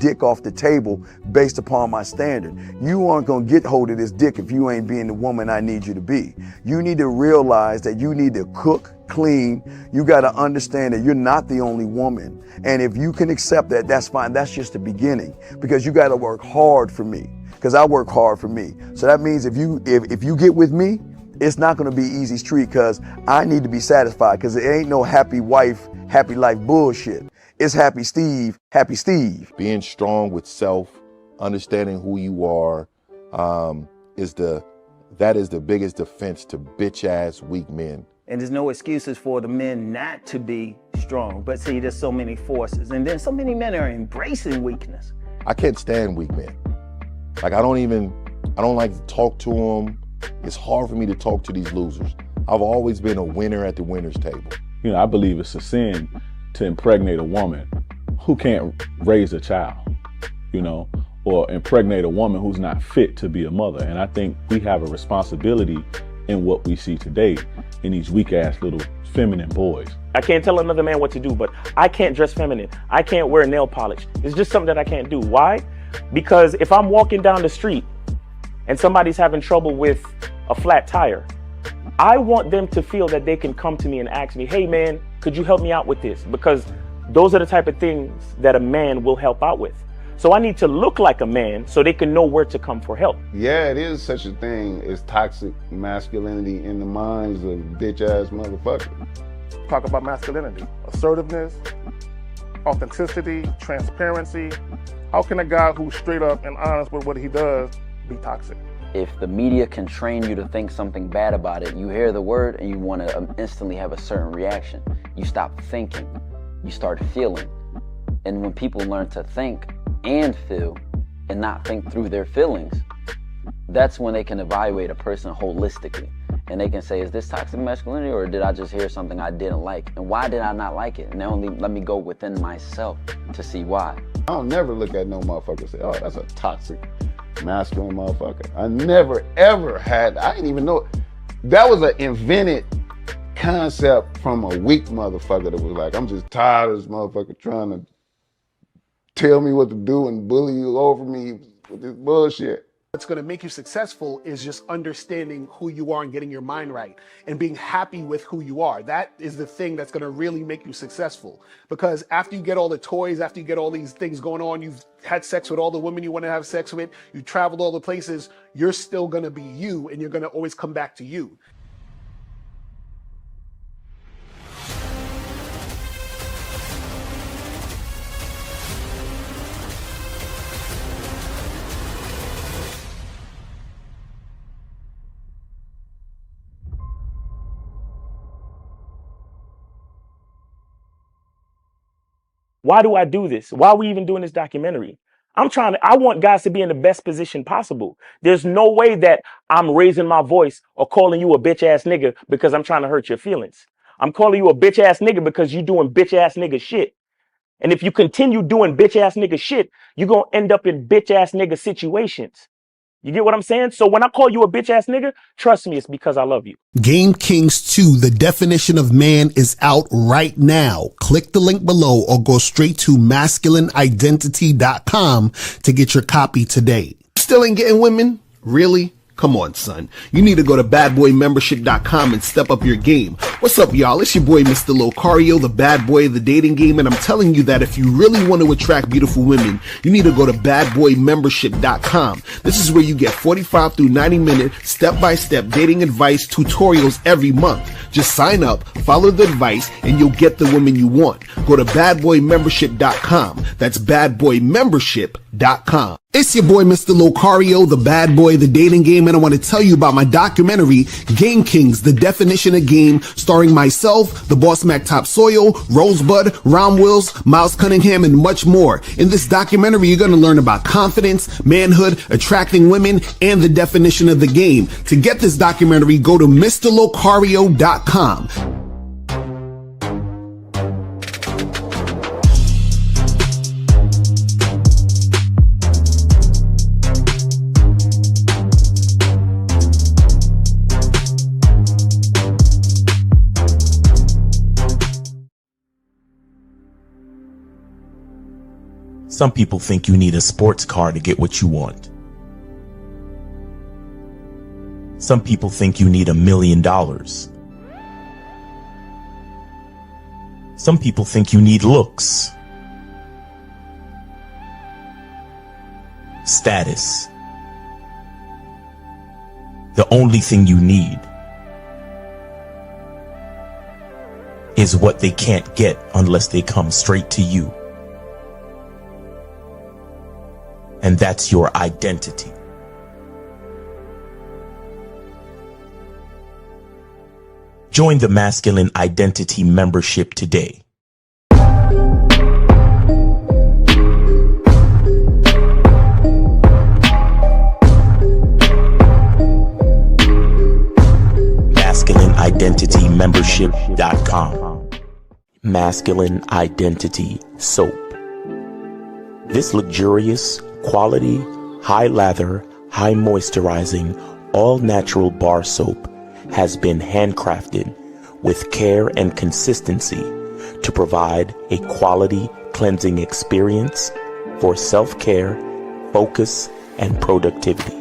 dick off the table based upon my standard. You aren't gonna get hold of this dick if you ain't being the woman I need you to be. You need to realize that you need to cook, clean. You gotta understand that you're not the only woman. And if you can accept that, that's fine. That's just the beginning, because you gotta work hard for me, because I work hard for me. So that means if you get with me, it's not gonna be easy street, because I need to be satisfied, because it ain't no happy wife, happy life bullshit. It's happy Steve, happy Steve. Being strong with self, understanding who you are, that is the biggest defense to bitch ass weak men. And there's no excuses for the men not to be strong. But see, there's so many forces. And then so many men are embracing weakness. I can't stand weak men. Like, I don't like to talk to them. It's hard for me to talk to these losers. I've always been a winner at the winner's table. You know, I believe it's a sin to impregnate a woman who can't raise a child, you know, or impregnate a woman who's not fit to be a mother. And I think we have a responsibility in what we see today in these weak ass little feminine boys. I can't tell another man what to do, but I can't dress feminine. I can't wear nail polish. It's just something that I can't do. Why? Because if I'm walking down the street and somebody's having trouble with a flat tire, I want them to feel that they can come to me and ask me, hey man, could you help me out with this? Because those are the type of things that a man will help out with. So I need to look like a man so they can know where to come for help. Yeah, it is such a thing as toxic masculinity in the minds of bitch ass motherfuckers. Talk about masculinity, assertiveness, authenticity, transparency. How can a guy who's straight up and honest with what he does be toxic? If the media can train you to think something bad about it, you hear the word and you want to instantly have a certain reaction. You stop thinking, you start feeling. And when people learn to think and feel and not think through their feelings, that's when they can evaluate a person holistically. And they can say, is this toxic masculinity, or did I just hear something I didn't like? And why did I not like it? And then only let me go within myself to see why. I don't never look at no motherfucker and say, oh, that's a toxic masculine motherfucker. I never ever had, I didn't even know. That was an invented concept from a weak motherfucker that was like, I'm just tired of this motherfucker trying to tell me what to do and bully you over me with this bullshit. What's going to make you successful is just understanding who you are and getting your mind right and being happy with who you are. That is the thing that's going to really make you successful. Because after you get all the toys, after you get all these things going on, you've had sex with all the women you want to have sex with, you traveled all the places, you're still going to be you, and you're going to always come back to you. Why do I do this? Why are we even doing this documentary? I want guys to be in the best position possible. There's no way that I'm raising my voice or calling you a bitch ass nigga because I'm trying to hurt your feelings. I'm calling you a bitch ass nigga because you doing bitch ass nigga shit. And if you continue doing bitch ass nigga shit, you're going to end up in bitch ass nigga situations. You get what I'm saying? So when I call you a bitch ass nigga, trust me, it's because I love you. Game Kings 2, the definition of man, is out right now. Click the link below or go straight to masculineidentity.com to get your copy today. Still ain't getting women? Really? Come on, son. You need to go to badboymembership.com and step up your game. What's up, y'all? It's your boy, Mr. Locario, the bad boy of the dating game, and I'm telling you that if you really want to attract beautiful women, you need to go to badboymembership.com. This is where you get 45 through 90-minute step-by-step dating advice tutorials every month. Just sign up, follow the advice, and you'll get the women you want. Go to badboymembership.com. That's badboymembership.com. It's your boy, Mr. Locario, the bad boy of the dating game, and I want to tell you about my documentary, Game Kings, the definition of game, starring myself, the Boss Mac Topsoil, Rosebud, Ron Wills, Miles Cunningham, and much more. In this documentary, you're going to learn about confidence, manhood, attracting women, and the definition of the game. To get this documentary, go to MrLocario.com. Some people think you need a sports car to get what you want. Some people think you need $1 million. Some people think you need looks, status. The only thing you need is what they can't get unless they come straight to you. And that's your identity. Join the Masculine Identity membership today. MasculineIdentityMembership.com. Masculine Identity Soap. This luxurious, quality, high lather, high moisturizing, all natural bar soap has been handcrafted with care and consistency to provide a quality cleansing experience for self-care, focus, and productivity.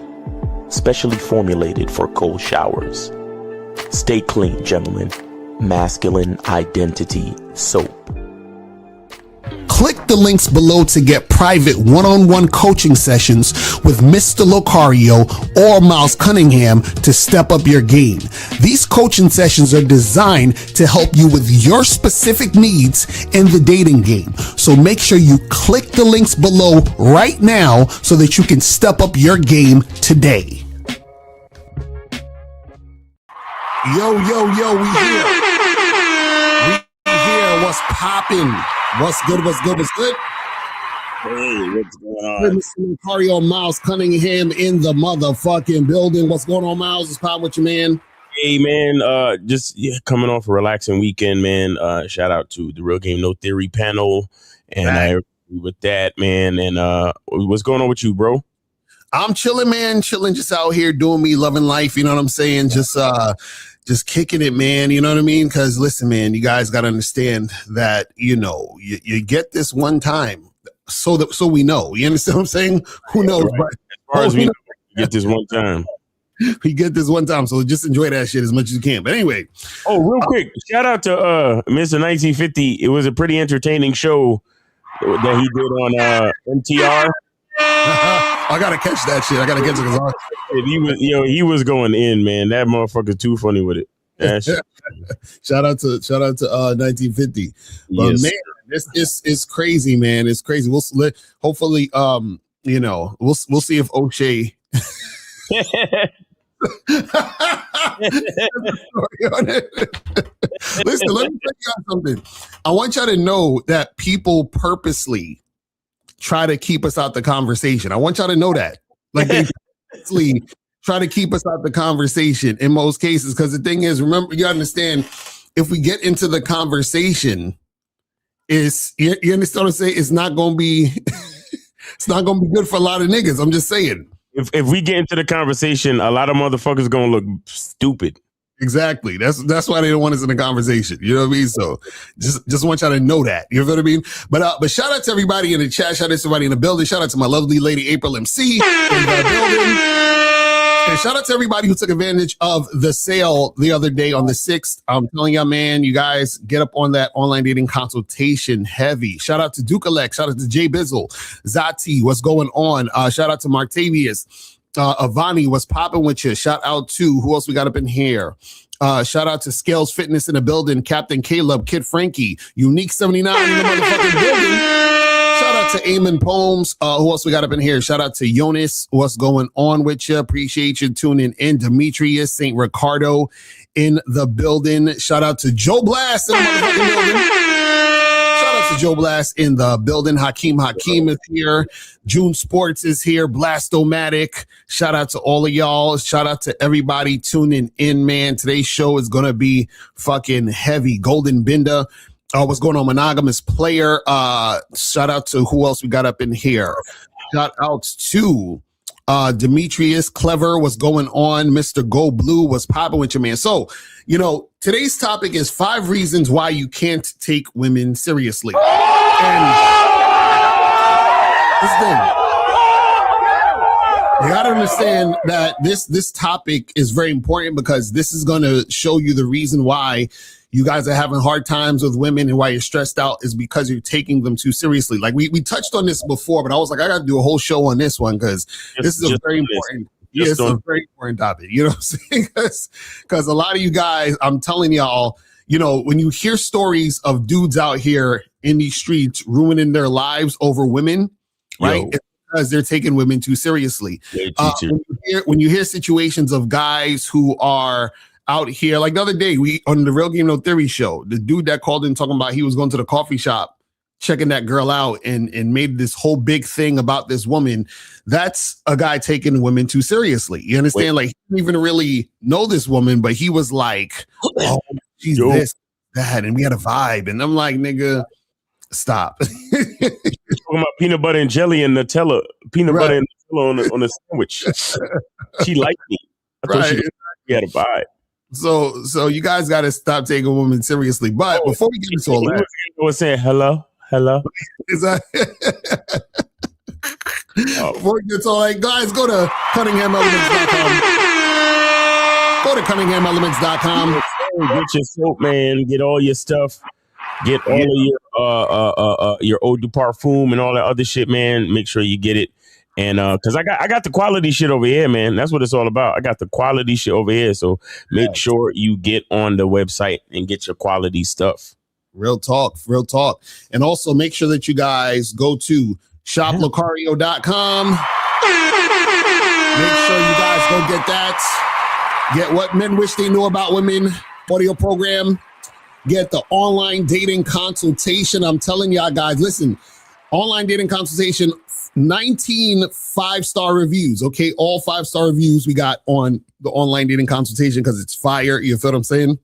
Specially formulated for cold showers. Stay clean, gentlemen. Masculine Identity Soap. Click the links below to get private one-on-one coaching sessions with Mr. Locario or Miles Cunningham to step up your game. These coaching sessions are designed to help you with your specific needs in the dating game. So make sure you click the links below right now so that you can step up your game today. Yo, we here. We here. What's poppin'? What's good? Hey, what's going on? Mr. Locario, Miles Cunningham in the motherfucking building. What's going on, Miles? What's poppin' with you, man? Hey, man, coming off a relaxing weekend, man. Shout out to the Real Game No Theory panel. And I agree with that, man. And what's going on with you, bro? I'm chilling, man. Chilling, just out here doing me, loving life. You know what I'm saying? Just kicking it, man. You know what I mean? Because listen, man, you guys got to understand that, you know, you get this one time so we know. You understand what I'm saying? Who knows? Right. But as far as we know, we get this one time. We get this one time. So just enjoy that shit as much as you can. But anyway. Oh, real quick. Shout out to Mr. 1950. It was a pretty entertaining show that he did on MTR. I gotta catch that shit. I gotta catch it. He was going in, man. That motherfucker too funny with it. Shout out to 1950. But yes. Man, it's crazy, man. It's crazy. Hopefully, we'll see if O'Shea. Listen, let me tell you something. I want y'all to know that people purposely try to keep us out the conversation. I want y'all to know that. Like they purposely try to keep us out the conversation in most cases. Because the thing is, remember, you understand, if we get into the conversation, you understand what I'm saying? It's not gonna be it's not gonna be good for a lot of niggas. I'm just saying. If we get into the conversation, a lot of motherfuckers gonna look stupid. Exactly. That's why they don't want us in the conversation. You know what I mean? So just want y'all to know that. You know what I mean? But shout out to everybody in the chat. Shout out to everybody in the building. Shout out to my lovely lady April MC in the building. And shout out to everybody who took advantage of the sale the other day on the 6th. I'm telling y'all, man, you guys get up on that online dating consultation heavy. Shout out to Dukalek. Shout out to Jay Bizzle. Zati, what's going on? Shout out to Martavius. Avani, what's popping with you? Shout out to who else we got up in here? Shout out to Scales Fitness in the building, Captain Caleb, Kid Frankie, Unique 79 in the motherfucking building. Shout out to Eamon Poems. Who else we got up in here? Shout out to Jonas. What's going on with you? Appreciate you tuning in. Demetrius, St. Ricardo in the building. Shout out to Joe Blast in the motherfucking building. Shout out to Joe Blast in the building. Hakeem is here. June Sports is here. Blastomatic. Shout out to all of y'all. Shout out to everybody tuning in, man. Today's show is going to be fucking heavy. Golden Binda. What's going on? Monogamous Player. Shout out to who else we got up in here. Shout out to Demetrius Clever. What's going on? Mr. Go Blue. What's popping with you, man? So, today's topic is 5 reasons why you can't take women seriously. And This thing. You got to understand that this topic is very important because this is going to show you the reason why you guys are having hard times with women and why you're stressed out is because you're taking them too seriously. Like we touched on this before, but I was like, I got to do a whole show on this one because this is a very important. Yeah, it's a very important topic. You know what I'm saying? Because a lot of you guys, I'm telling y'all, you know, when you hear stories of dudes out here in these streets ruining their lives over women, right? It's because they're taking women too seriously. When you hear situations of guys who are out here, like the other day, we on the Real Game No Theory show, the dude that called in talking about he was going to the coffee shop, checking that girl out and made this whole big thing about this woman. That's a guy taking women too seriously. You understand? Like he didn't even really know this woman, but he was like, oh, she's this, that, and we had a vibe. And I'm like, nigga, stop. Talking about peanut butter and jelly and Nutella, peanut butter and Nutella on a sandwich. She liked me. I thought she had a vibe. So you guys got to stop taking women seriously. But before we get into all that, was saying hello. Is that before we get to all that, guys, go to CunninghamElements.com. Go to CunninghamElements.com. Get your soap, man. Get all your stuff. Get all of your eau de parfum and all that other shit, man. Make sure you get it. And because I got the quality shit over here, man. That's what it's all about. I got the quality shit over here. So make sure you get on the website and get your quality stuff. Real talk. And also make sure that you guys go to shoplocario.com. Make sure you guys go get that. Get What Men Wish They Knew About Women audio program. Get the online dating consultation. I'm telling y'all guys, listen, online dating consultation, 19 5-star reviews. Okay, all 5-star reviews we got on the online dating consultation because it's fire. You feel what I'm saying?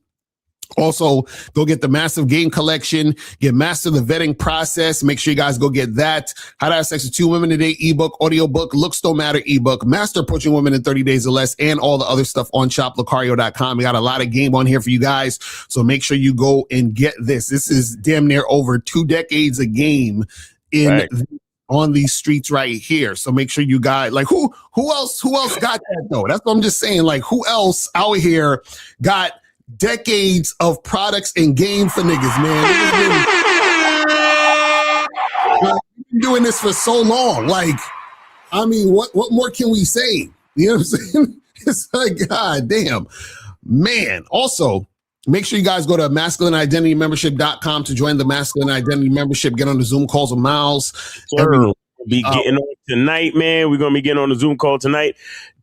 Also, go get the Massive Game Collection. Get Master the Vetting Process. Make sure you guys go get that. How to Have Sex with 2 Women a Day ebook, audiobook, Looks Don't Matter ebook, Master Approaching Women in 30 Days or Less, and all the other stuff on shoplocario.com. We got a lot of game on here for you guys. So make sure you go and get this. This is damn near over 2 decades of game on these streets right here. So make sure you guys, like, who else got that though? That's what I'm just saying. Like, who else out here got decades of products and game for niggas, man? We've been doing this for so long. Like, I mean, what more can we say? You know what I'm saying? It's like, God damn, man. Also, make sure you guys go to masculineidentitymembership.com to join the Masculine Identity Membership. Get on the Zoom calls with Miles. We'll be getting on tonight, man. We're going to be getting on the Zoom call tonight.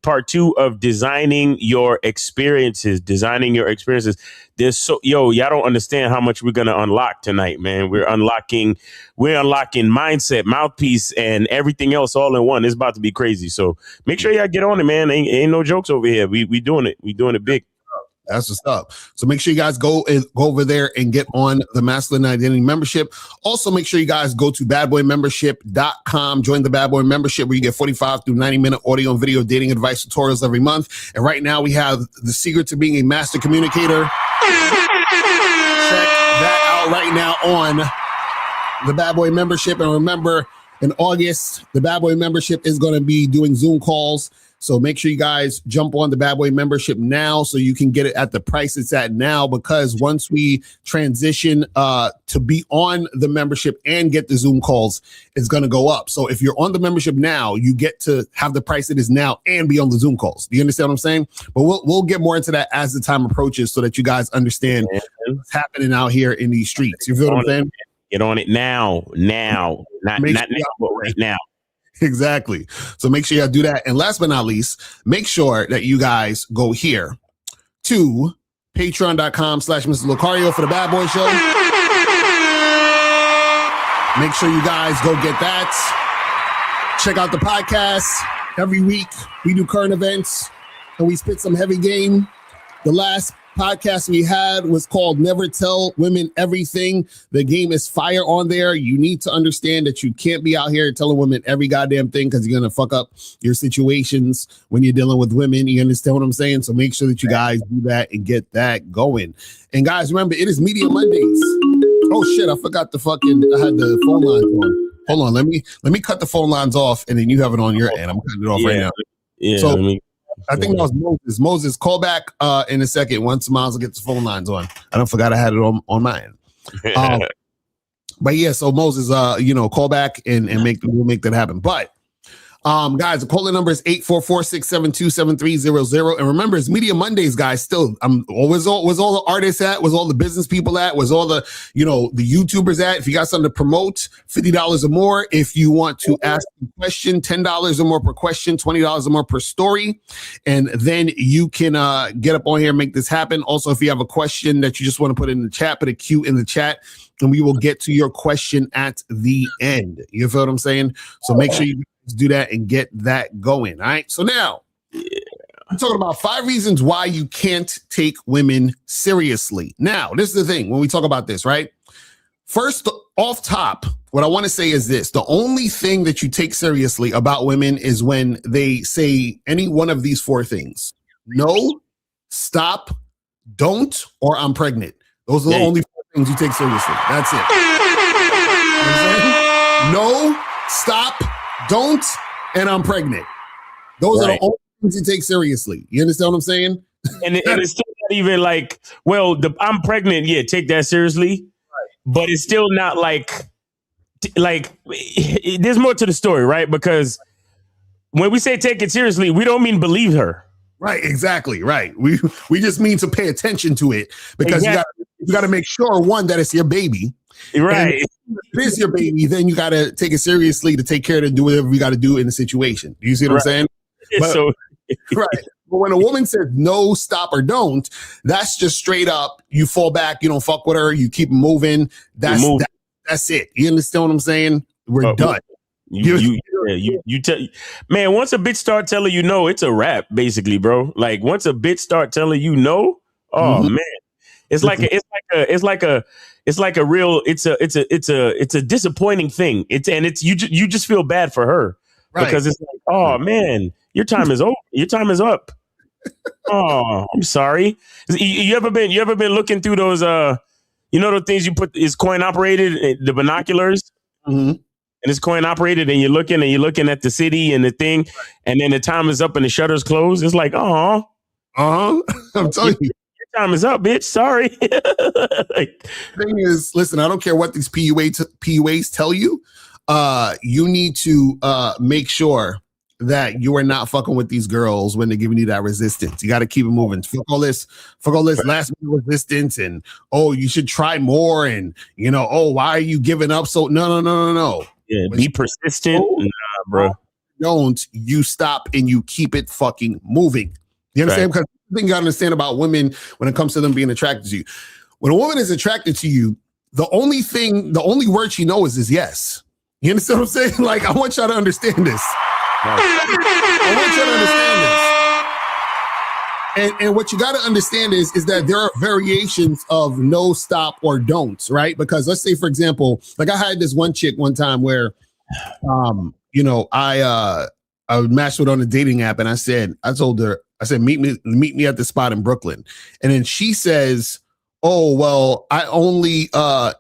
Part 2 of designing your experiences. There's y'all don't understand how much we're going to unlock tonight, man. We're unlocking mindset, mouthpiece, and everything else all in one. It's about to be crazy. So make sure y'all get on it, man. Ain't no jokes over here. We doing it. We doing it big. That's what's up. So make sure you guys go over there and get on the Masculine Identity Membership. Also, make sure you guys go to badboymembership.com. Join the Bad Boy Membership where you get 45 through 90-minute audio and video dating advice tutorials every month. And right now we have the secret to being a master communicator. Check that out right now on the Bad Boy Membership. And remember, in August, the Bad Boy Membership is going to be doing Zoom calls. So make sure you guys jump on the Bad Boy Membership now so you can get it at the price it's at now, because once we transition to be on the membership and get the Zoom calls, it's going to go up. So if you're on the membership now, you get to have the price it is now and be on the Zoom calls. Do you understand what I'm saying? But we'll get more into that as the time approaches so that you guys understand what's happening out here in these streets. You feel what I'm saying? Get on it now. Not now, but right now. Exactly. So make sure you do that. And last but not least, make sure that you guys go here to patreon.com/Mr. Locario for the Bad Boy Show. Make sure you guys go get that. Check out the podcast. Every week we do current events and we spit some heavy game. The last podcast we had was called Never Tell Women Everything. The game is fire on there. You need to understand that you can't be out here telling women every goddamn thing because you're going to fuck up your situations when you're dealing with women. You understand what I'm saying? So make sure that you guys do that and get that going. And guys, remember, it is Media Mondays. Oh shit, I forgot I had the phone lines on. hold on. Let me cut the phone lines off, and then you have it on your end. I'm cutting it off right now. Yeah. So I think that was Moses. Moses, call back in a second once Miles gets the phone lines on. I don't forgot I had it on my end. But yeah, so Moses, call back and we'll make that happen. But guys, the calling number is 844-672-7300. And remember, it's Media Mondays, guys. Still, was all the artists at, was all the business people at, was all the, the YouTubers at. If you got something to promote, $50 or more. If you want to ask a question, $10 or more per question, $20 or more per story. And then you can get up on here and make this happen. Also, if you have a question that you just want to put in the chat, put a Q in the chat, and we will get to your question at the end. You feel what I'm saying? So make sure you do that and get that going. All right. So now I'm talking about 5 reasons why you can't take women seriously. Now, this is the thing when we talk about this, right? First off top, what I want to say is this. The only thing that you take seriously about women is when they say any one of these 4 things. No, stop, don't, or I'm pregnant. Those are the only 4 things you take seriously. That's it. You know what I'm saying? No, stop, don't, and I'm pregnant. Those are the only things you take seriously. You understand what I'm saying? And it's still not even like, well, I'm pregnant. Yeah, take that seriously. But it's still not like there's more to the story, right? Because when we say take it seriously, we don't mean believe her. Right, exactly, right. We just mean to pay attention to it because you got to make sure, one, that it's your baby. Right. And if it is your baby, then you got to take it seriously to take care of it and do whatever you got to do in the situation. Do you see what I'm saying? But, right. But when a woman says no, stop, or don't, that's just straight up, you fall back, you don't fuck with her, you keep moving. That's it. You understand what I'm saying? We're done. You tell, man, once a bitch start telling you no, it's a wrap, basically, bro. Like once a bitch start telling you no, man, it's like a disappointing thing. You just feel bad for her because it's like, oh man, your time is over. Your time is up. Oh, I'm sorry. You ever been looking through those the things you put is coin operated, the binoculars? Mm-hmm. And it's coin operated, and you're looking at the city and the thing, and then the time is up and the shutters close. It's like, I'm telling you, your time is up, bitch. Sorry. Thing is, listen, I don't care what these PUAs tell you. You need to make sure that you are not fucking with these girls when they're giving you that resistance. You got to keep it moving. Fuck all this last minute resistance, and you should try more, and why are you giving up? So no. Yeah, be persistent. Nah, bro. Don't you stop and you keep it fucking moving. You understand? Because the thing you gotta understand about women when it comes to them being attracted to you. When a woman is attracted to you, the only word she knows is yes. You understand what I'm saying? Like, I want y'all to understand this. I want y'all to understand this. And what you got to understand is that there are variations of no, stop, or don't, right? Because let's say, for example, like I had this one chick one time where, I matched with her on a dating app, and I told her, meet me at the spot in Brooklyn. And then she says, oh, well, I only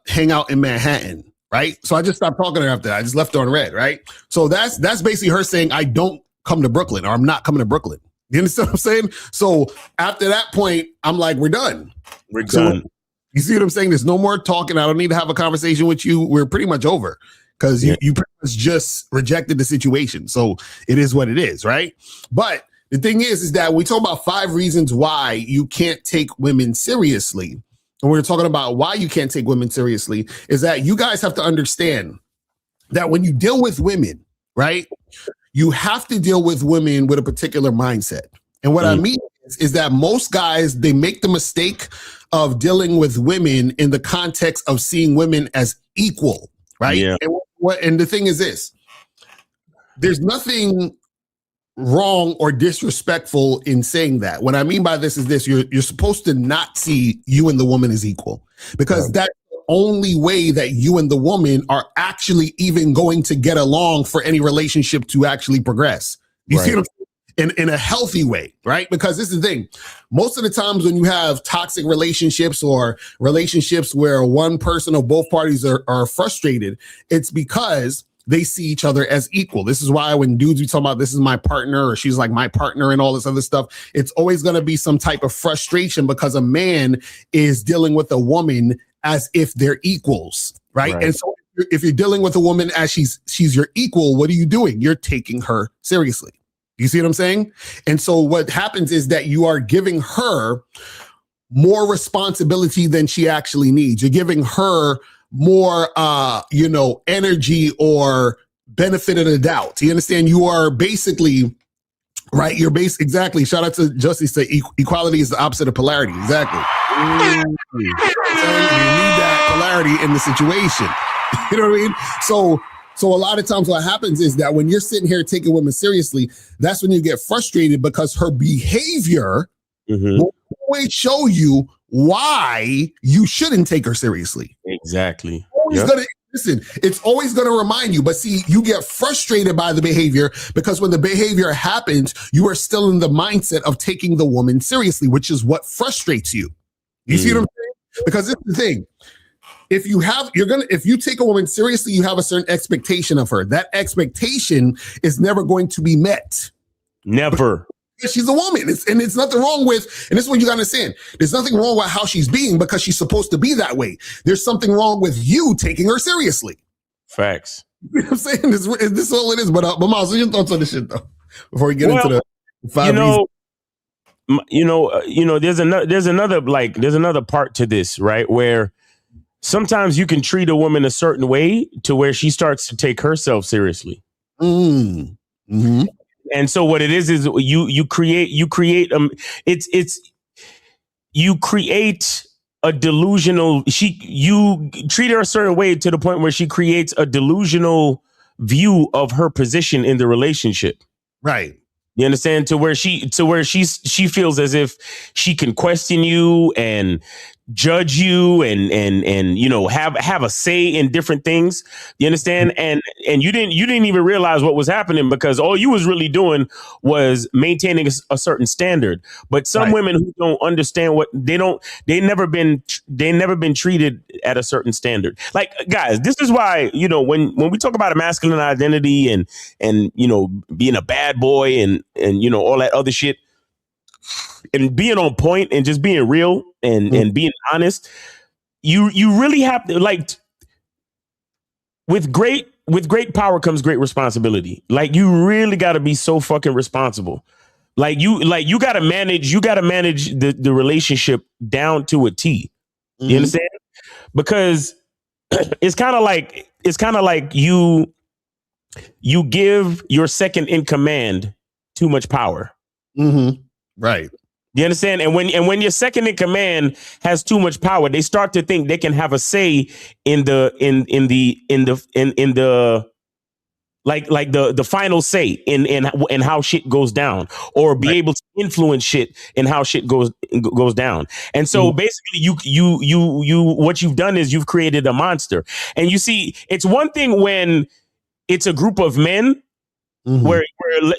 hang out in Manhattan, right? So I just stopped talking to her after that. I just left her on red, right? So that's basically her saying, I don't come to Brooklyn, or I'm not coming to Brooklyn. You understand what I'm saying? So after that point, I'm like, we're done. We're done. You see what I'm saying? There's no more talking. I don't need to have a conversation with you. We're pretty much over because you pretty much just rejected the situation. So it is what it is, right? But the thing is that we talk about 5 reasons why you can't take women seriously. And we're talking about why you can't take women seriously is that you guys have to understand that when you deal with women, right? You have to deal with women with a particular mindset. And what I mean is that most guys, they make the mistake of dealing with women in the context of seeing women as equal, right? Yeah. And the thing is this, there's nothing wrong or disrespectful in saying that. What I mean by this is this, you're supposed to not see you and the woman as equal because that's the only way that you and the woman are actually even going to get along for any relationship to actually progress. You see what I'm saying? In a healthy way, right? Because this is the thing. Most of the times when you have toxic relationships or relationships where one person or both parties are frustrated, it's because they see each other as equal. This is why when dudes we talk about this is my partner or she's like my partner and all this other stuff, it's always going to be some type of frustration because a man is dealing with a woman as if they're equals, right? And so if you're dealing with a woman as she's your equal, what are you doing? You're taking her seriously. You see what I'm saying? And so what happens is that you are giving her more responsibility than she actually needs. You're giving her more, energy or benefit of the doubt. You understand? You are basically, right? Exactly. Shout out to Justice. Say equality is the opposite of polarity. Exactly. You need that polarity in the situation. You know what I mean? So a lot of times what happens is that when you're sitting here taking women seriously, that's when you get frustrated because her behavior will always show you why you shouldn't take her seriously. Exactly. It's always going to remind you. But see, you get frustrated by the behavior because when the behavior happens, you are still in the mindset of taking the woman seriously, which is what frustrates you. You see what I'm saying? Because this is the thing. If you take a woman seriously, you have a certain expectation of her. That expectation is never going to be met. Never. She's a woman. And it's nothing wrong with, and this is what you got to understand. There's nothing wrong with how she's being because she's supposed to be that way. There's something wrong with you taking her seriously. Facts. You know what I'm saying? This is all it is. But Miles, what are your thoughts on this shit though? Before we get into the 5 reasons. There's another part to this, right? Where sometimes you can treat a woman a certain way to where she starts to take herself seriously. Mm-hmm. And so what it is you create a delusional, you treat her a certain way to the point where she creates a delusional view of her position in the relationship. Right. You understand? To where she feels as if she can question you and judge you and have a say in different things. You understand? And you didn't even realize what was happening because all you was really doing was maintaining a certain standard. But some women who don't understand they've never been treated at a certain standard. Like, guys, this is why, when we talk about a masculine identity and being a bad boy and all that other shit, and being on point and just being real and being honest, you really have to, like, with great power comes great responsibility. Like, you really got to be so fucking responsible. Like you got to manage the relationship down to a T. You understand? Because it's kind of like you give your second in command too much power. Right. You understand? And when your second in command has too much power, they start to think they can have a say in the final say in how shit goes down, or be able to influence shit in how shit goes down. And so basically you what you've done is you've created a monster. And you see, it's one thing when it's a group of men. Where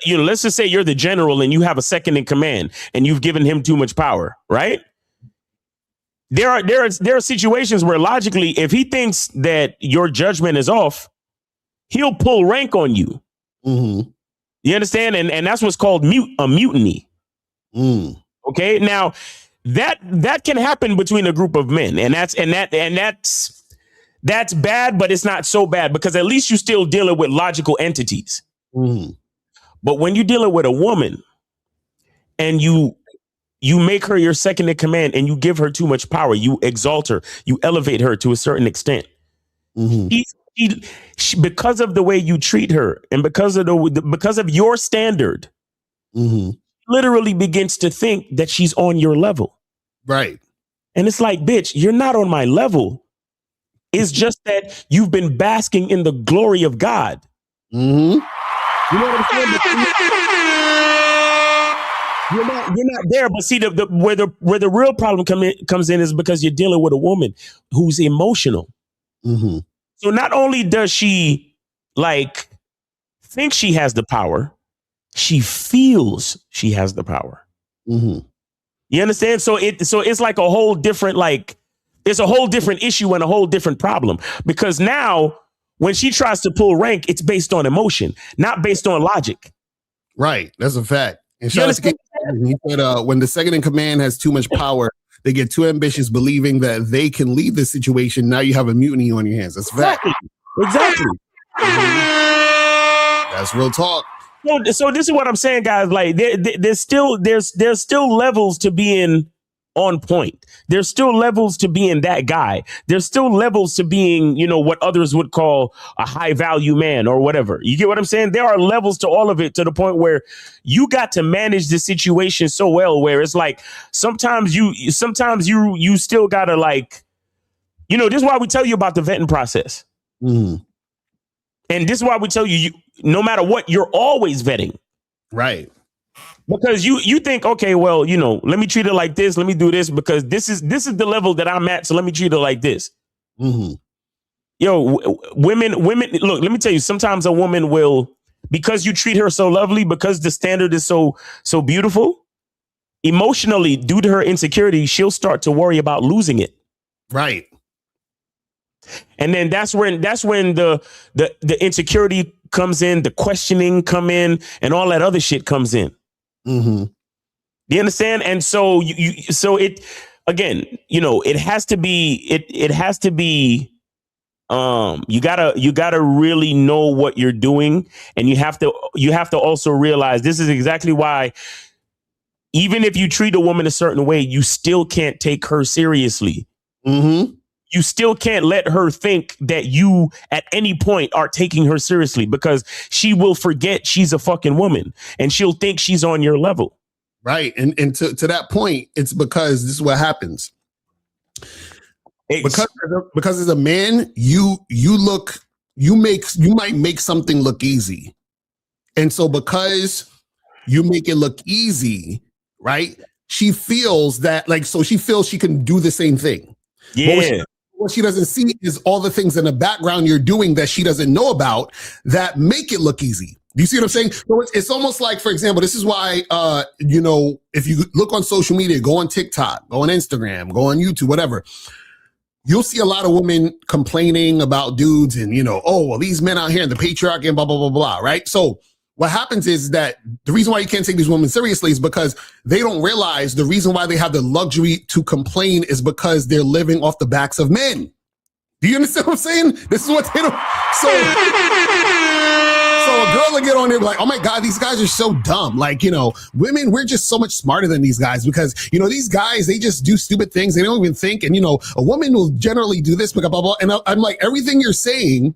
let's just say you're the general and you have a second in command and you've given him too much power, right? There are situations where logically, if he thinks that your judgment is off, he'll pull rank on you. You understand? And that's what's called a mutiny. Okay, now that can happen between a group of men, and that's bad, but it's not so bad because at least you're still dealing with logical entities. But when you're dealing with a woman and you make her your second in command and you give her too much power, you exalt her, you elevate her to a certain extent. She, because of the way you treat her and because of your standard, literally begins to think that she's on your level. Right. And it's like, bitch, you're not on my level. It's just that you've been basking in the glory of God. You know what I'm saying? You're not there. But see, where the real problem comes in is because you're dealing with a woman who's emotional. So not only does she think she has the power, she feels she has the power. You understand? So it's like a whole different it's a whole different issue and a whole different problem, because now When she tries to pull rank, it's based on emotion, not based on logic. Right. That's a fact. And You shout out to understand? he said, when the second in command has too much power, they get too ambitious, believing that they can lead the situation. Now you have a mutiny on your hands. That's a fact. Exactly. That's real talk. So this is what I'm saying, guys. Like there's still levels to being on point. There's still levels to being that guy. There's still levels to being, what others would call a high value man or whatever. You get what I'm saying? There are levels to all of it, to the point where you got to manage the situation so well, where it's like sometimes you still gotta, like, this is why we tell you about the vetting process. Mm. And this is why we tell you, no matter what, you're always vetting. Right. Because you think, okay, well, let me treat it like this. Let me do this because this is the level that I'm at. So let me treat it like this. Mm-hmm. Women, look, let me tell you, sometimes a woman will, because you treat her so lovely, because the standard is so beautiful, emotionally, due to her insecurity, she'll start to worry about losing it. Right. And then that's when the insecurity comes in, the questioning come in, and all that other shit comes in. Mm-hmm. You understand? And so it has to be, you gotta really know what you're doing. And you have to also realize this is exactly why, even if you treat a woman a certain way, you still can't take her seriously. Mm-hmm. You still can't let her think that you at any point are taking her seriously, because she will forget she's a fucking woman and she'll think she's on your level. Right. And to that point, it's because this is what happens. Because as a man, you might make something look easy. And so because you make it look easy, right? She feels that, she feels she can do the same thing. Yeah. What she doesn't see is all the things in the background you're doing that she doesn't know about that make it look easy. Do you see what I'm saying? So it's almost like, for example, this is why, if you look on social media, go on TikTok, go on Instagram, go on YouTube, whatever, you'll see a lot of women complaining about dudes and, these men out here and the patriarchy and blah, blah, blah, blah, right? So what happens is that the reason why you can't take these women seriously is because they don't realize the reason why they have the luxury to complain is because they're living off the backs of men. Do you understand what I'm saying? This is what they don't. So a girl will get on there like, oh my God, these guys are so dumb. Like, women, we're just so much smarter than these guys because, these guys, they just do stupid things. They don't even think. And, a woman will generally do this, blah, blah, blah. And I'm like, everything you're saying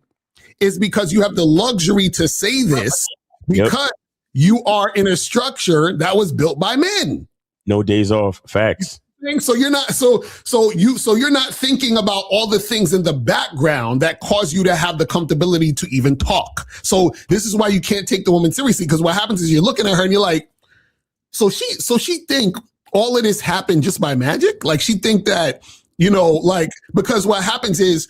is because you have the luxury to say this. Because you are in a structure that was built by men. No days off. Facts. So you're not you're not thinking about all the things in the background that cause you to have the comfortability to even talk. So this is why you can't take the woman seriously, because what happens is you're looking at her and you're like, so she think all of this happened just by magic? Like she think that, because what happens is,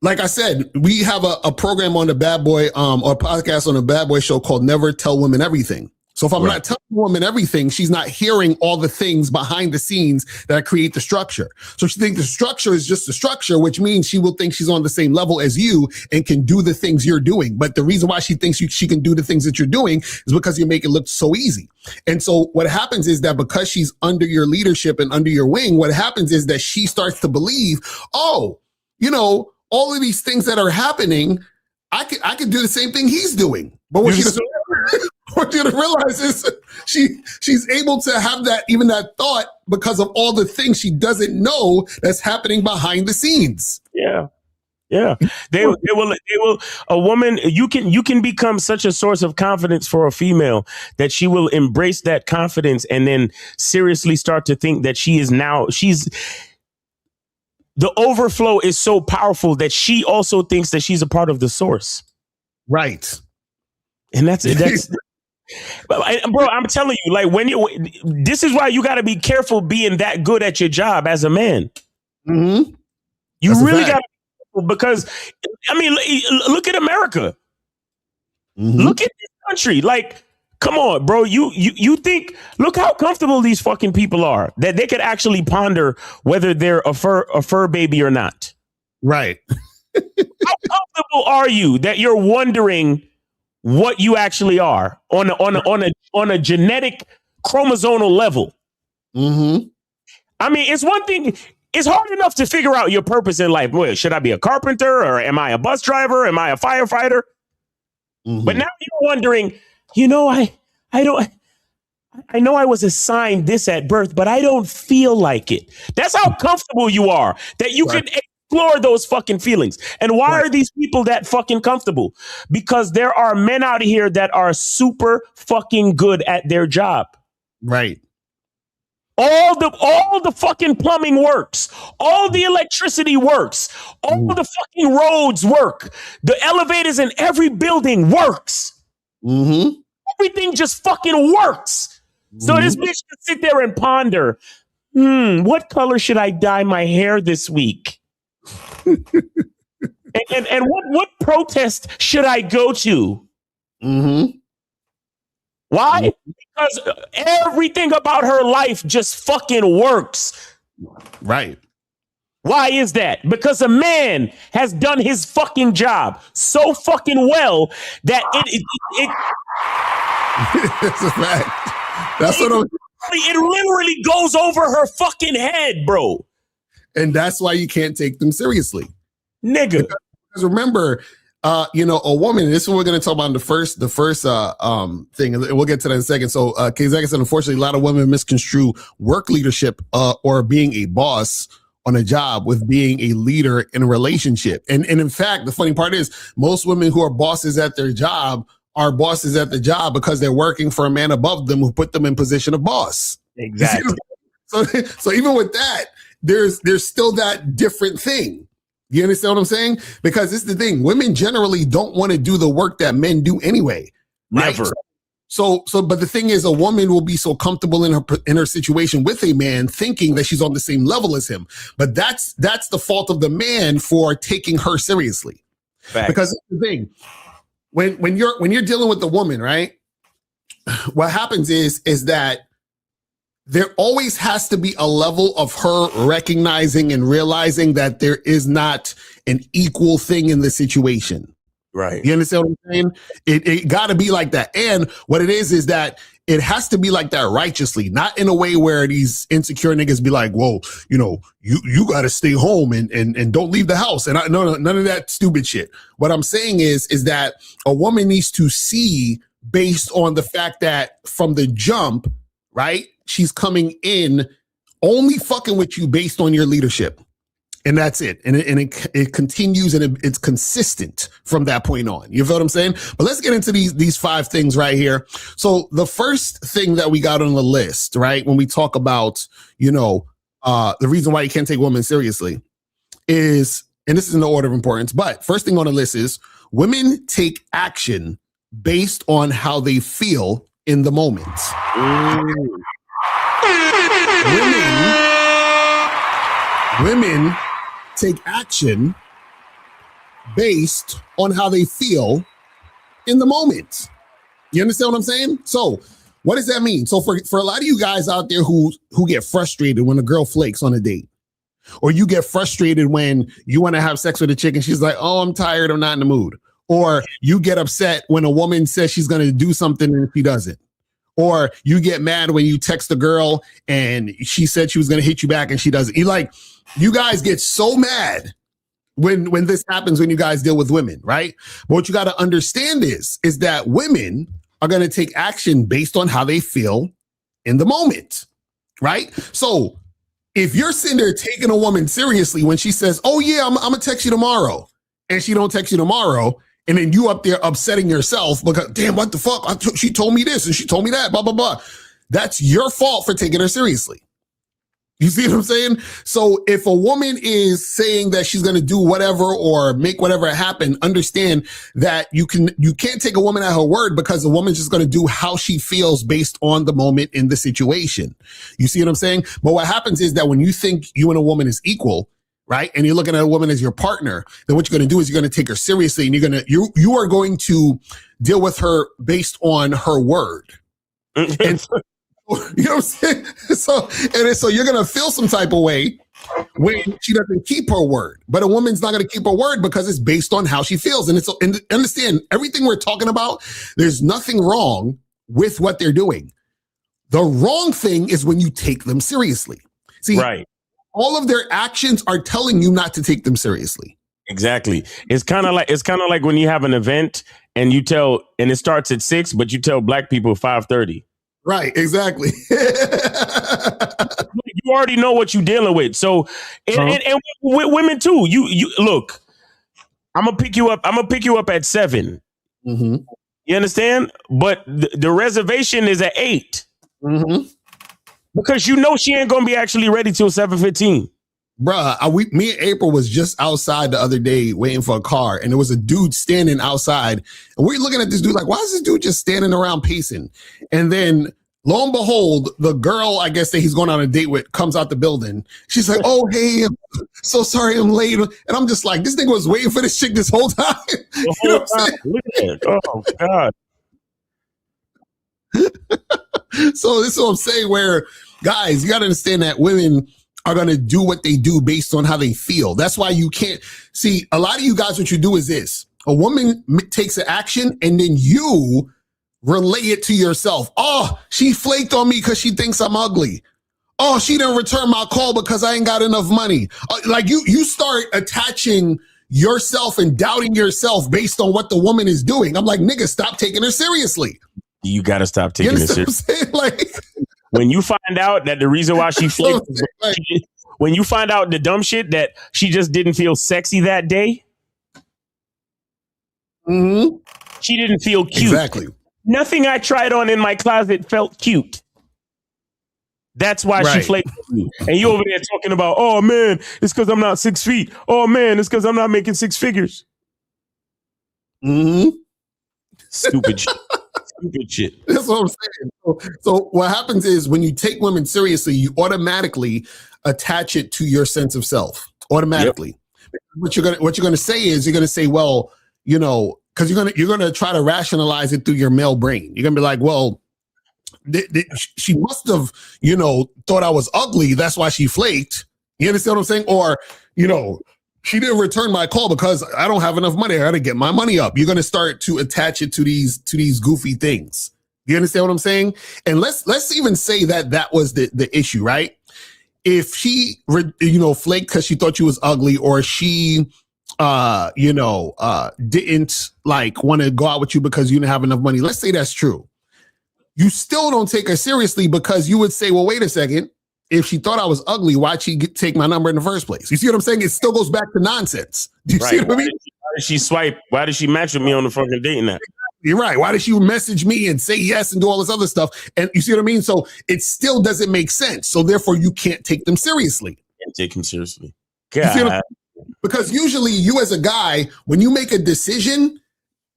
like I said, we have a program on the Bad Boy, or podcast on the Bad Boy show called Never Tell Women Everything. So if I'm not telling a woman everything, she's not hearing all the things behind the scenes that create the structure. So she thinks the structure is just the structure, which means she will think she's on the same level as you and can do the things you're doing. But the reason why she thinks she can do the things that you're doing is because you make it look so easy. And so what happens is that because she's under your leadership and under your wing, what happens is that she starts to believe, all of these things that are happening, I could do the same thing he's doing. But what she doesn't realize is she's able to have that thought because of all the things she doesn't know that's happening behind the scenes. Yeah. Yeah. They will a woman, you can become such a source of confidence for a female that she will embrace that confidence and then seriously start to think that the overflow is so powerful that she also thinks that she's a part of the source. Right. And that's bro, I'm telling you, like this is why you got to be careful being that good at your job as a man. Mm-hmm. You really got to be careful because, look at America. Mm-hmm. Look at this country. Like, come on, bro. You think, look how comfortable these fucking people are that they could actually ponder whether they're a fur baby or not. Right. How comfortable are you that you're wondering what you actually are on a genetic chromosomal level? Mm-hmm. I mean, it's one thing. It's hard enough to figure out your purpose in life. Well, should I be a carpenter, or am I a bus driver? Am I a firefighter? Mm-hmm. But now you're wondering, I know I was assigned this at birth, but I don't feel like it. That's how comfortable you are, that you can explore those fucking feelings. And why are these people that fucking comfortable? Because there are men out here that are super fucking good at their job. Right. All the fucking plumbing works. All the electricity works. All the fucking roads work. The elevators in every building works. Mm-hmm. Everything just fucking works. So this bitch can sit there and ponder, what color should I dye my hair this week? and what protest should I go to? Mm-hmm. Why? Because everything about her life just fucking works. Right. Why is that? Because a man has done his fucking job so fucking well that It's a fact. That's what it literally goes over her fucking head, bro. And that's why you can't take them seriously. Nigga. Because remember, a woman, this is what we're going to talk about in the first thing, and we'll get to that in a second. So, cause like I said, unfortunately, a lot of women misconstrue work leadership, or being a boss on a job with being a leader in a relationship. And in fact, the funny part is most women who are bosses at their job are bosses at the job because they're working for a man above them who put them in position of boss. Exactly. So even with that, there's still that different thing. You understand what I'm saying? Because it's the thing. Women generally don't want to do the work that men do anyway. Right? Never. But the thing is, a woman will be so comfortable in her situation with a man, thinking that she's on the same level as him. But that's the fault of the man for taking her seriously. Fact. Because it's the thing, when you're dealing with a woman, right? What happens is that there always has to be a level of her recognizing and realizing that there is not an equal thing in the situation. Right. You understand what I'm saying? It got to be like that. And what it is that it has to be like that righteously, not in a way where these insecure niggas be like, whoa, you got to stay home and don't leave the house. And no, none of that stupid shit. What I'm saying is that a woman needs to see, based on the fact that from the jump, right, she's coming in only fucking with you based on your leadership. And that's it. And it continues, and it's consistent from that point on. You feel what I'm saying? But let's get into these 5 things right here. So the first thing that we got on the list, right, when we talk about, the reason why you can't take women seriously is, and this is in the order of importance, but first thing on the list is women take action based on how they feel in the moment. Women take action based on how they feel in the moment. You understand what I'm saying? So what does that mean? So for a lot of you guys out there who get frustrated when a girl flakes on a date, or you get frustrated when you want to have sex with a chick and she's like, oh, I'm tired, I'm not in the mood. Or you get upset when a woman says she's going to do something and she doesn't. Or you get mad when you text a girl and she said she was going to hit you back and she doesn't. You guys get so mad when this happens, when you guys deal with women, right? But what you got to understand is that women are going to take action based on how they feel in the moment, right? So if you're sitting there taking a woman seriously when she says, oh yeah, I'm going to text you tomorrow, and she don't text you tomorrow, and then you up there upsetting yourself because, damn, what the fuck? She told me this and she told me that, blah, blah, blah. That's your fault for taking her seriously. You see what I'm saying? So if a woman is saying that she's going to do whatever or make whatever happen, understand that you can't take a woman at her word, because the woman's just going to do how she feels based on the moment in the situation. You see what I'm saying? But what happens is that when you think you and a woman is equal, right, and you're looking at a woman as your partner, then what you're going to do is you're going to take her seriously, and you are going to deal with her based on her word. And you know what I'm saying? So you're going to feel some type of way when she doesn't keep her word. But a woman's not going to keep her word because it's based on how she feels. And understand everything we're talking about, there's nothing wrong with what they're doing. The wrong thing is when you take them seriously. See, right. All of their actions are telling you not to take them seriously. Exactly. It's kind of like when you have an event and it starts at 6, but you tell black people 5:30. Right, exactly. You already know what you're dealing with. So, and with women too. You look. I'm gonna pick you up. At 7. Mm-hmm. You understand? But the reservation is at 8. Mm-hmm. Because you know she ain't gonna be actually ready till 7:15. Bruh, me and April was just outside the other day waiting for a car, and there was a dude standing outside, and we're looking at this dude like, why is this dude just standing around pacing? And then lo and behold, the girl, I guess that he's going on a date with, comes out the building. She's like, oh, hey, I'm so sorry I'm late. And I'm just like, this nigga was waiting for this chick this whole time. The whole time. Oh, God. So this is what I'm saying, where, guys, you got to understand that women are going to do what they do based on how they feel. That's why you can't see a lot of you guys. What you do is this: a woman takes an action and then you relay it to yourself. Oh, she flaked on me because she thinks I'm ugly. Oh, she didn't return my call because I ain't got enough money. Like you start attaching yourself and doubting yourself based on what the woman is doing. I'm like, nigga, stop taking her seriously. You got to stop taking it seriously. Like, when you find out that the reason why she flaked, when you find out the dumb shit that she just didn't feel sexy that day, she didn't feel cute. Exactly. Nothing I tried on in my closet felt cute. That's why she flaked on you. And you over there talking about, oh man, it's because I'm not 6 feet. Oh man, it's because I'm not making 6 figures. Stupid shit. Stupid shit. That's what I'm saying. So what happens is when you take women seriously, you automatically attach it to your sense of self. Automatically. Yep. What you're gonna say is you're gonna say, well, you know, because you're gonna try to rationalize it through your male brain. You're gonna be like, well, she must have, you know, thought I was ugly. That's why she flaked. You understand what I'm saying? Or, you know, she didn't return my call because I don't have enough money. I got to get my money up. You're going to start to attach it to these goofy things. You understand what I'm saying? And let's even say that was the issue, right? If she, you know, flaked because she thought you was ugly, or she, didn't like want to go out with you because you didn't have enough money. Let's say that's true. You still don't take her seriously because you would say, well, wait a second. If she thought I was ugly, why'd she take my number in the first place? You see what I'm saying? It still goes back to nonsense. Do you see what I mean? Why did she swipe? Why did she match with me on the fucking dating app? You're right. Why did she message me and say yes and do all this other stuff? And you see what I mean? So it still doesn't make sense. So therefore, you can't take them seriously. Can't take them seriously. God. Because usually you as a guy, when you make a decision,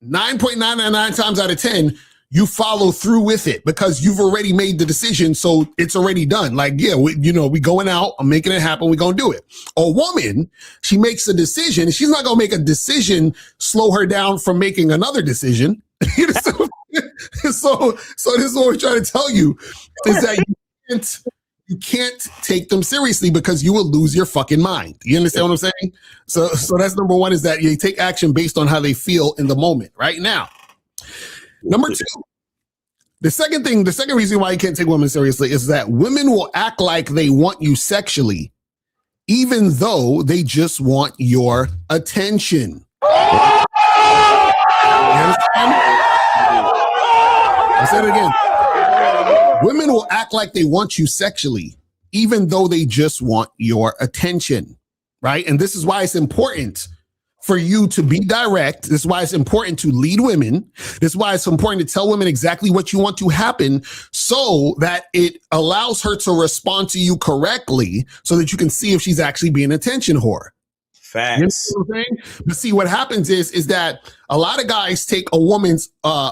9.999 times out of 10, you follow through with it because you've already made the decision. So it's already done. Like, yeah, we going out, I'm making it happen. We're going to do it. A woman, she makes a decision. She's not going to make a decision, slow her down from making another decision. So this is what we're trying to tell you is that you can't take them seriously because you will lose your fucking mind. You understand what I'm saying? So that's number one, is that you take action based on how they feel in the moment right now. Number two, the second reason why you can't take women seriously is that women will act like they want you sexually, even though they just want your attention. You understand? I'll say it again. Women will act like they want you sexually, even though they just want your attention, right? And this is why it's important for you to be direct. This is why it's important to lead women. This is why it's important to tell women exactly what you want to happen so that it allows her to respond to you correctly so that you can see if she's actually being an attention whore. Facts. You know what I'm saying? But see, what happens is that a lot of guys take a woman's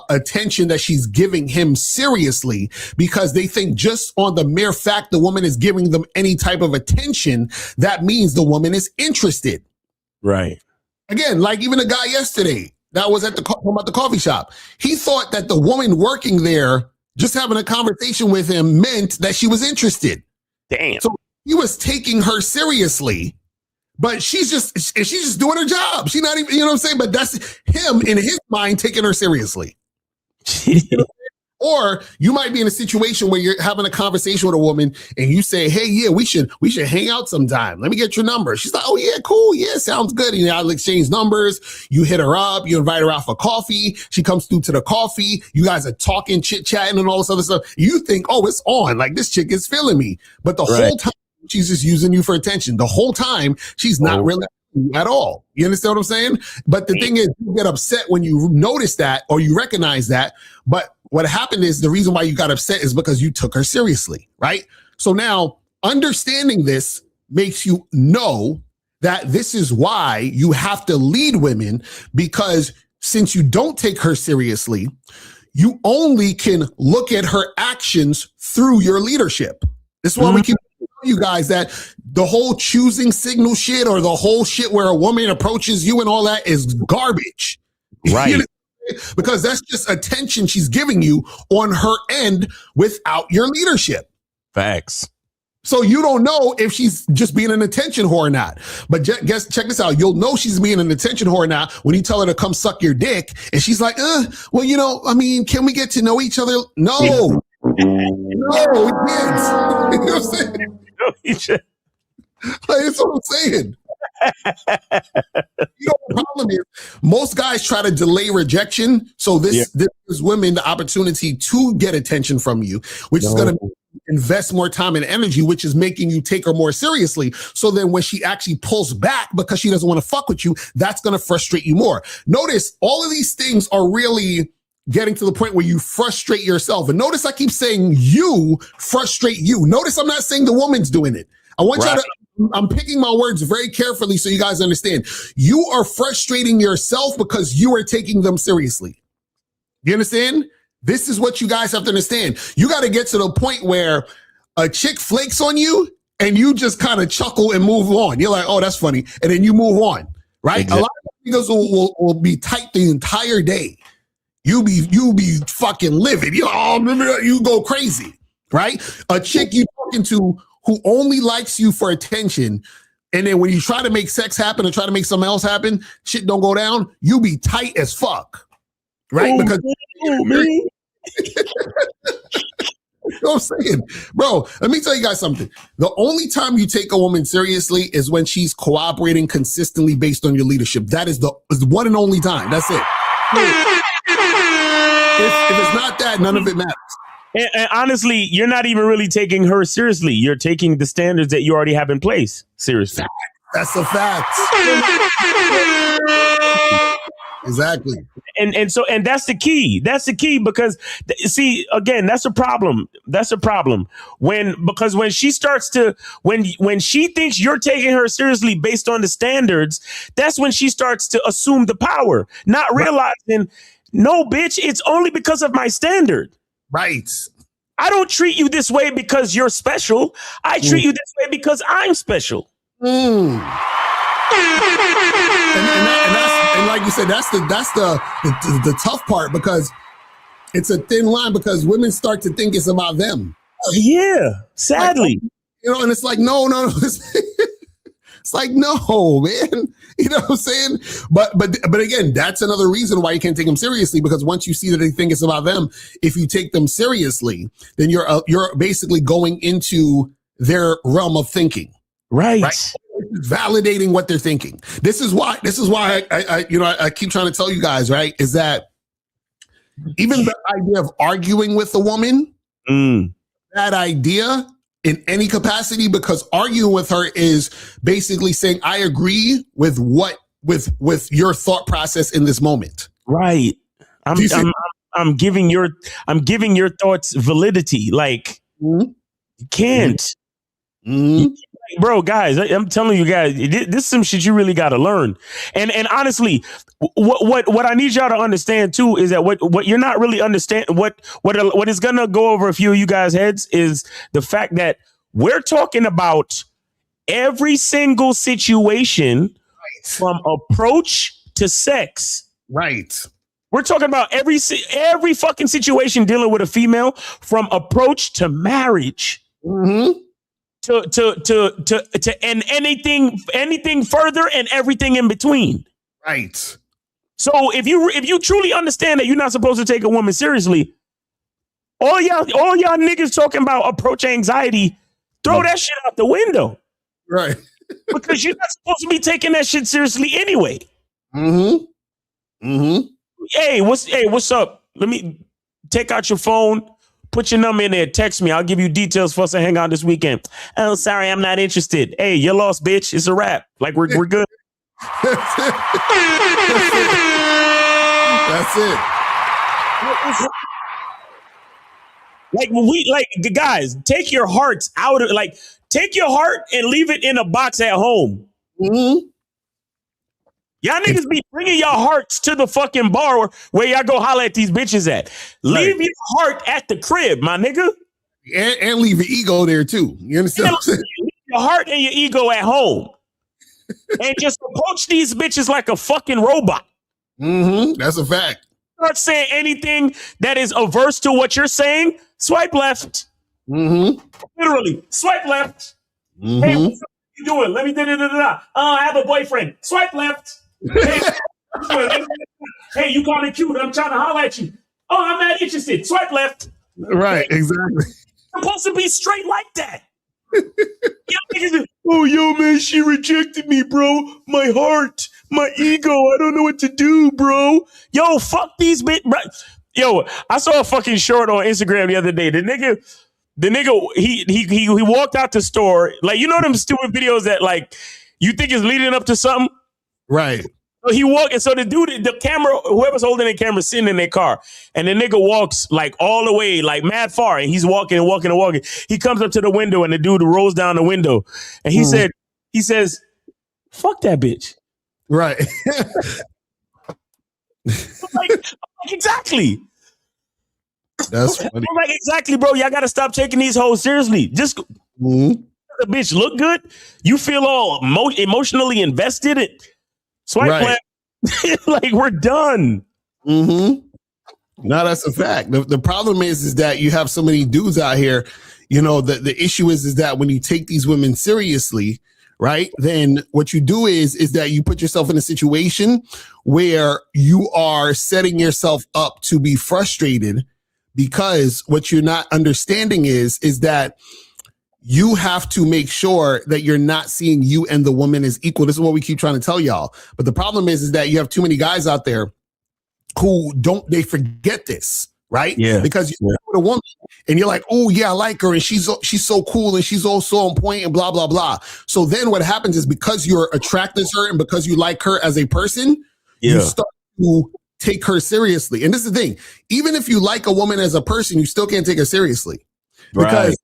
attention that she's giving him seriously because they think just on the mere fact the woman is giving them any type of attention, that means the woman is interested. Right. Again, like even a guy yesterday that was at the coffee shop, he thought that the woman working there, just having a conversation with him, meant that she was interested. Damn. So he was taking her seriously, but she's just doing her job. She's not even, you know what I'm saying? But that's him in his mind taking her seriously. Or you might be in a situation where you're having a conversation with a woman and you say, hey, yeah, we should hang out sometime. Let me get your number. She's like, oh, yeah, cool. Yeah, sounds good. And y'all exchange numbers. You hit her up. You invite her out for coffee. She comes through to the coffee. You guys are talking, chit-chatting and all this other stuff. You think, oh, it's on. Like, this chick is feeling me. But the whole time, she's just using you for attention. The whole time, she's not really at all. You understand what I'm saying? But the thing is, you get upset when you notice that or you recognize that. But what happened is the reason why you got upset is because you took her seriously, right? So now understanding this makes you know that this is why you have to lead women, because since you don't take her seriously, you only can look at her actions through your leadership. This is why we keep telling you guys that the whole choosing signal shit or the whole shit where a woman approaches you and all that is garbage. Right. Because that's just attention she's giving you on her end without your leadership. Facts. So you don't know if she's just being an attention whore or not. But check this out. You'll know she's being an attention whore or not when you tell her to come suck your dick. And she's like, well, you know, I mean, can we get to know each other? No. No, we can't. You know what I'm saying? Like, that's what I'm saying. You know, the problem is most guys try to delay rejection. So this gives women the opportunity to get attention from you, which is going to invest more time and energy, which is making you take her more seriously. So then when she actually pulls back because she doesn't want to fuck with you, that's going to frustrate you more. Notice all of these things are really getting to the point where you frustrate yourself. And notice I keep saying you frustrate you. Notice I'm not saying the woman's doing it. I want y'all to, I'm picking my words very carefully so you guys understand. You are frustrating yourself because you are taking them seriously. You understand? This is what you guys have to understand. You got to get to the point where a chick flakes on you and you just kind of chuckle and move on. You're like, oh, that's funny. And then you move on, right? Exactly. A lot of niggas will be tight the entire day. You be fucking livid. You go crazy, right? A chick you talking to who only likes you for attention, and then when you try to make sex happen or try to make something else happen, shit don't go down, you be tight as fuck, right? Because me. You know what I'm saying? Bro, let me tell you guys something. The only time you take a woman seriously is when she's cooperating consistently based on your leadership. That is the one and only time. That's it. If it's not that, none of it matters. And honestly, you're not even really taking her seriously. You're taking the standards that you already have in place seriously. That's a fact. Exactly. And that's the key. That's the key because see, again, that's a problem. That's a problem. Because when she starts to when she thinks you're taking her seriously based on the standards, that's when she starts to assume the power, not realizing, no, bitch, it's only because of my standard. Right. I don't treat you this way because you're special. I treat you this way because I'm special. And like you said, that's the tough part, because it's a thin line, because women start to think it's about them. Yeah, sadly. Like, you know, and it's like, no. It's like, no, man. You know what I'm saying? But again, that's another reason why you can't take them seriously, because once you see that they think it's about them, if you take them seriously, then you're basically going into their realm of thinking. Right? Validating what they're thinking. This is why I keep trying to tell you guys, right, is that even the idea of arguing with a woman, that idea in any capacity, because arguing with her is basically saying, I agree with with your thought process in this moment. Right. I'm giving your thoughts validity. Like, you can't. Bro, guys, I'm telling you guys, this is some shit you really got to learn. And honestly, what I need y'all to understand too is that what you're not really understanding, what is gonna go over a few of you guys' heads is the fact that we're talking about every single situation from approach to sex. Right. We're talking about every fucking situation dealing with a female from approach to marriage. Mm-hmm. to and anything further and everything in between. Right. So if you truly understand that you're not supposed to take a woman seriously, all y'all niggas talking about approach anxiety, throw that shit out the window. Right. Because you're not supposed to be taking that shit seriously anyway. Hey, what's up? Let me take out your phone, put your number in there, text me. I'll give you details for us to hang out this weekend. Oh, sorry, I'm not interested. Hey, you lost, bitch. It's a wrap. Like we're good. That's it. That's it. Like guys, take your hearts out of take your heart and leave it in a box at home. Y'all niggas be bringing y'all hearts to the fucking bar where y'all go holler at these bitches at. Leave your heart at the crib, my nigga. And leave your ego there too. You understand what I'm saying? Leave your heart and your ego at home. And just approach these bitches like a fucking robot. That's a fact. Start saying anything that is averse to what you're saying, swipe left. Literally, swipe left. Hey, what you doing? Let me I have a boyfriend. Swipe left. Hey, you kind of cute. I'm trying to holler at you. Oh, I'm not interested. Swipe left. Right, exactly. You're supposed to be straight like that. Oh, yo, man, she rejected me, bro. My heart, my ego. I don't know what to do, bro. Yo, fuck these bitch. Yo, I saw a fucking short on Instagram the other day. The nigga, he walked out the store. Like, you know them stupid videos that like you think is leading up to something? Right. So he walked, and so the dude, the camera, whoever's holding the camera, sitting in their car, and the nigga walks like all the way, like mad far, and he's walking and walking and walking. He comes up to the window, and the dude rolls down the window, and he says, "Fuck that bitch." Right. like, exactly. That's funny. I'm like, exactly, bro. Y'all gotta stop taking these hoes seriously. Just the bitch look good. You feel all emotionally invested. Swipe left. Like we're done. No, that's a fact. The problem is that you have so many dudes out here. You know, the issue is that when you take these women seriously, right, then what you do is that you put yourself in a situation where you are setting yourself up to be frustrated, because what you're not understanding is that you have to make sure that you're not seeing you and the woman as equal. This is what we keep trying to tell y'all. But the problem is that you have too many guys out there who they forget this, right? Yeah. Because you're with a woman and you're like, oh yeah, I like her and she's so cool and she's also on point and blah, blah, blah. So then what happens is, because you're attracted to her and because you like her as a person, you start to take her seriously. And this is the thing, even if you like a woman as a person, you still can't take her seriously. Because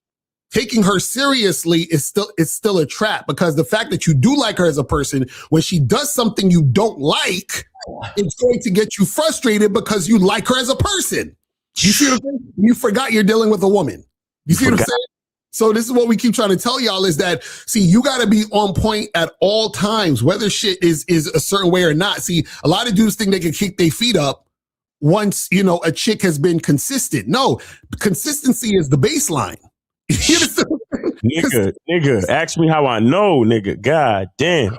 taking her seriously is still a trap, because the fact that you do like her as a person, when she does something you don't like, it's going to get you frustrated because you like her as a person. You see what I'm saying? You forgot you're dealing with a woman. You see what I'm saying? So this is what we keep trying to tell y'all is that, see, you got to be on point at all times, whether shit is a certain way or not. See, a lot of dudes think they can kick their feet up once, you know, a chick has been consistent. No, consistency is the baseline. nigga, ask me how I know, nigga. God damn.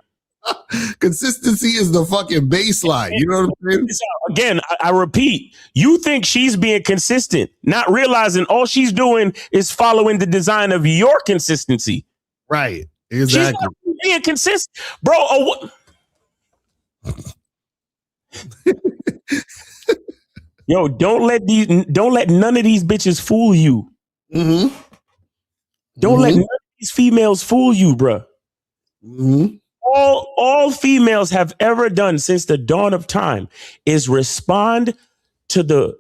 Consistency is the fucking baseline. You know what I'm saying? Again, I repeat, you think she's being consistent, not realizing all she's doing is following the design of your consistency. Right. Exactly. She's not being consistent. Bro, yo, don't let none of these bitches fool you. Don't let none of these females fool you, bro. All females have ever done since the dawn of time is respond to the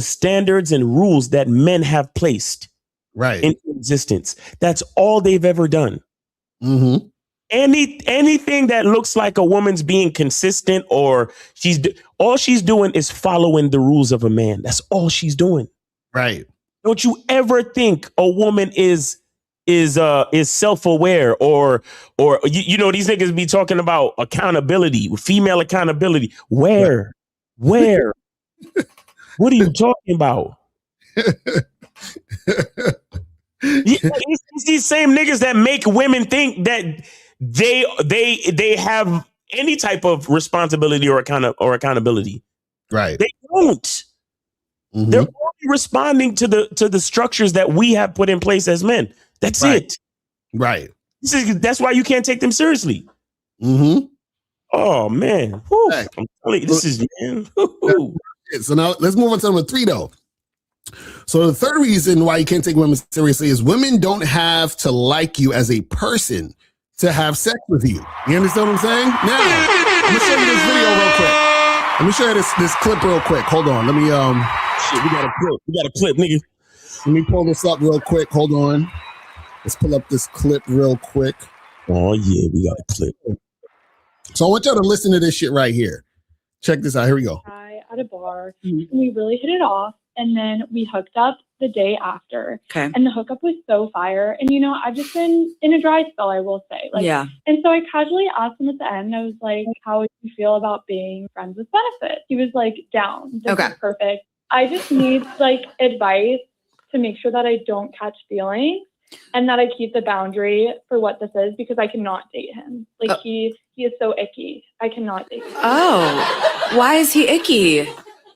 standards and rules that men have placed into existence. That's all they've ever done. Anything that looks like a woman's being consistent or all she's doing is following the rules of a man. That's all she's doing. Right. Don't you ever think a woman is self-aware or you know, these niggas be talking about accountability, female accountability. Where? What are you talking about? It's It's these same niggas that make women think that they have any type of responsibility or accountability. Right. They don't. Mm-hmm. They're only responding to the structures that we have put in place as men. That's it. Right. That's why you can't take them seriously. Mm-hmm. Oh man. Whew. I'm telling you, this is man. Whew. So now let's move on to number 3 though. So the third reason why you can't take women seriously is women don't have to like you as a person to have sex with you. You understand what I'm saying? Now, I'm gonna show you this video real quick. Let me show you this clip real quick. Hold on. Let me shit, we got a clip, nigga. Let me pull this up real quick. Hold on. Let's pull up this clip real quick. Oh yeah, we got a clip. So I want y'all to listen to this shit right here. Check this out. Here we go. At a bar, and we really hit it off, and then we hooked up the day after. Okay. And the hookup was so fire. And I've just been in a dry spell, I will say. Yeah. And so I casually asked him at the end, I was like, how would you feel about being friends with benefits? He was like, down. This is perfect. I just need advice to make sure that I don't catch feelings and that I keep the boundary for what this is, because I cannot date him. He is so icky. I cannot date him. Oh, why is he icky?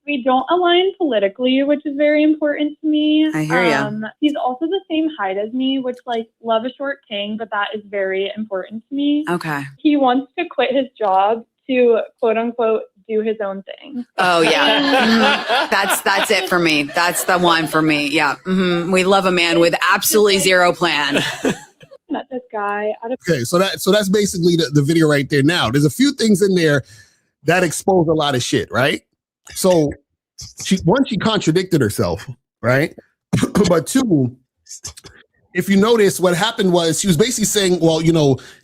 We don't align politically, which is very important to me. I hear you. He's also the same height as me, which love a short king, but that is very important to me. Okay. He wants to quit his job to quote unquote do his own thing. Oh yeah. Mm-hmm. That's it for me. That's the one for me. Yeah. Mm-hmm. We love a man with absolutely zero plan. Met this guy at a Okay, so that's basically the video right there. Now, there's a few things in there that expose a lot of shit, right? So she contradicted herself, right? But 2, if you notice, what happened was she was basically saying, well,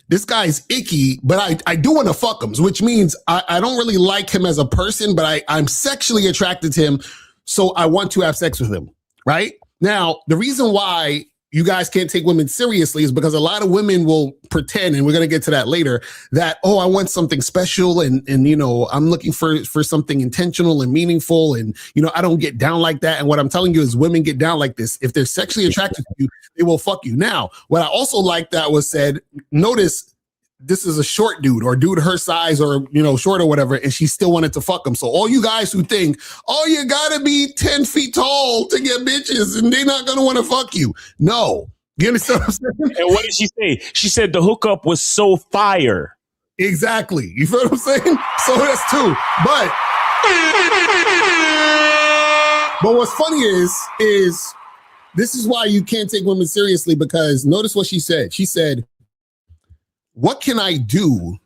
this guy's icky, but I do want to fuck him, which means I don't really like him as a person, but I'm sexually attracted to him, so I want to have sex with him, right? Now, the reason why you guys can't take women seriously is because a lot of women will pretend, and we're going to get to that later, that, oh, I want something special and I'm looking for something intentional and meaningful. And, I don't get down like that. And what I'm telling you is women get down like this. If they're sexually attracted to you, they will fuck you. Now, what I also like that was said, notice this is a short dude or dude her size or, short or whatever, and she still wanted to fuck him. So all you guys who think, oh, you gotta be 10 feet tall to get bitches and they're not gonna want to fuck you. No. You understand what I'm saying? And what did she say? She said the hookup was so fire. Exactly. You feel what I'm saying? So that's 2. But what's funny is this is why you can't take women seriously, because notice what she said. She said, what can I do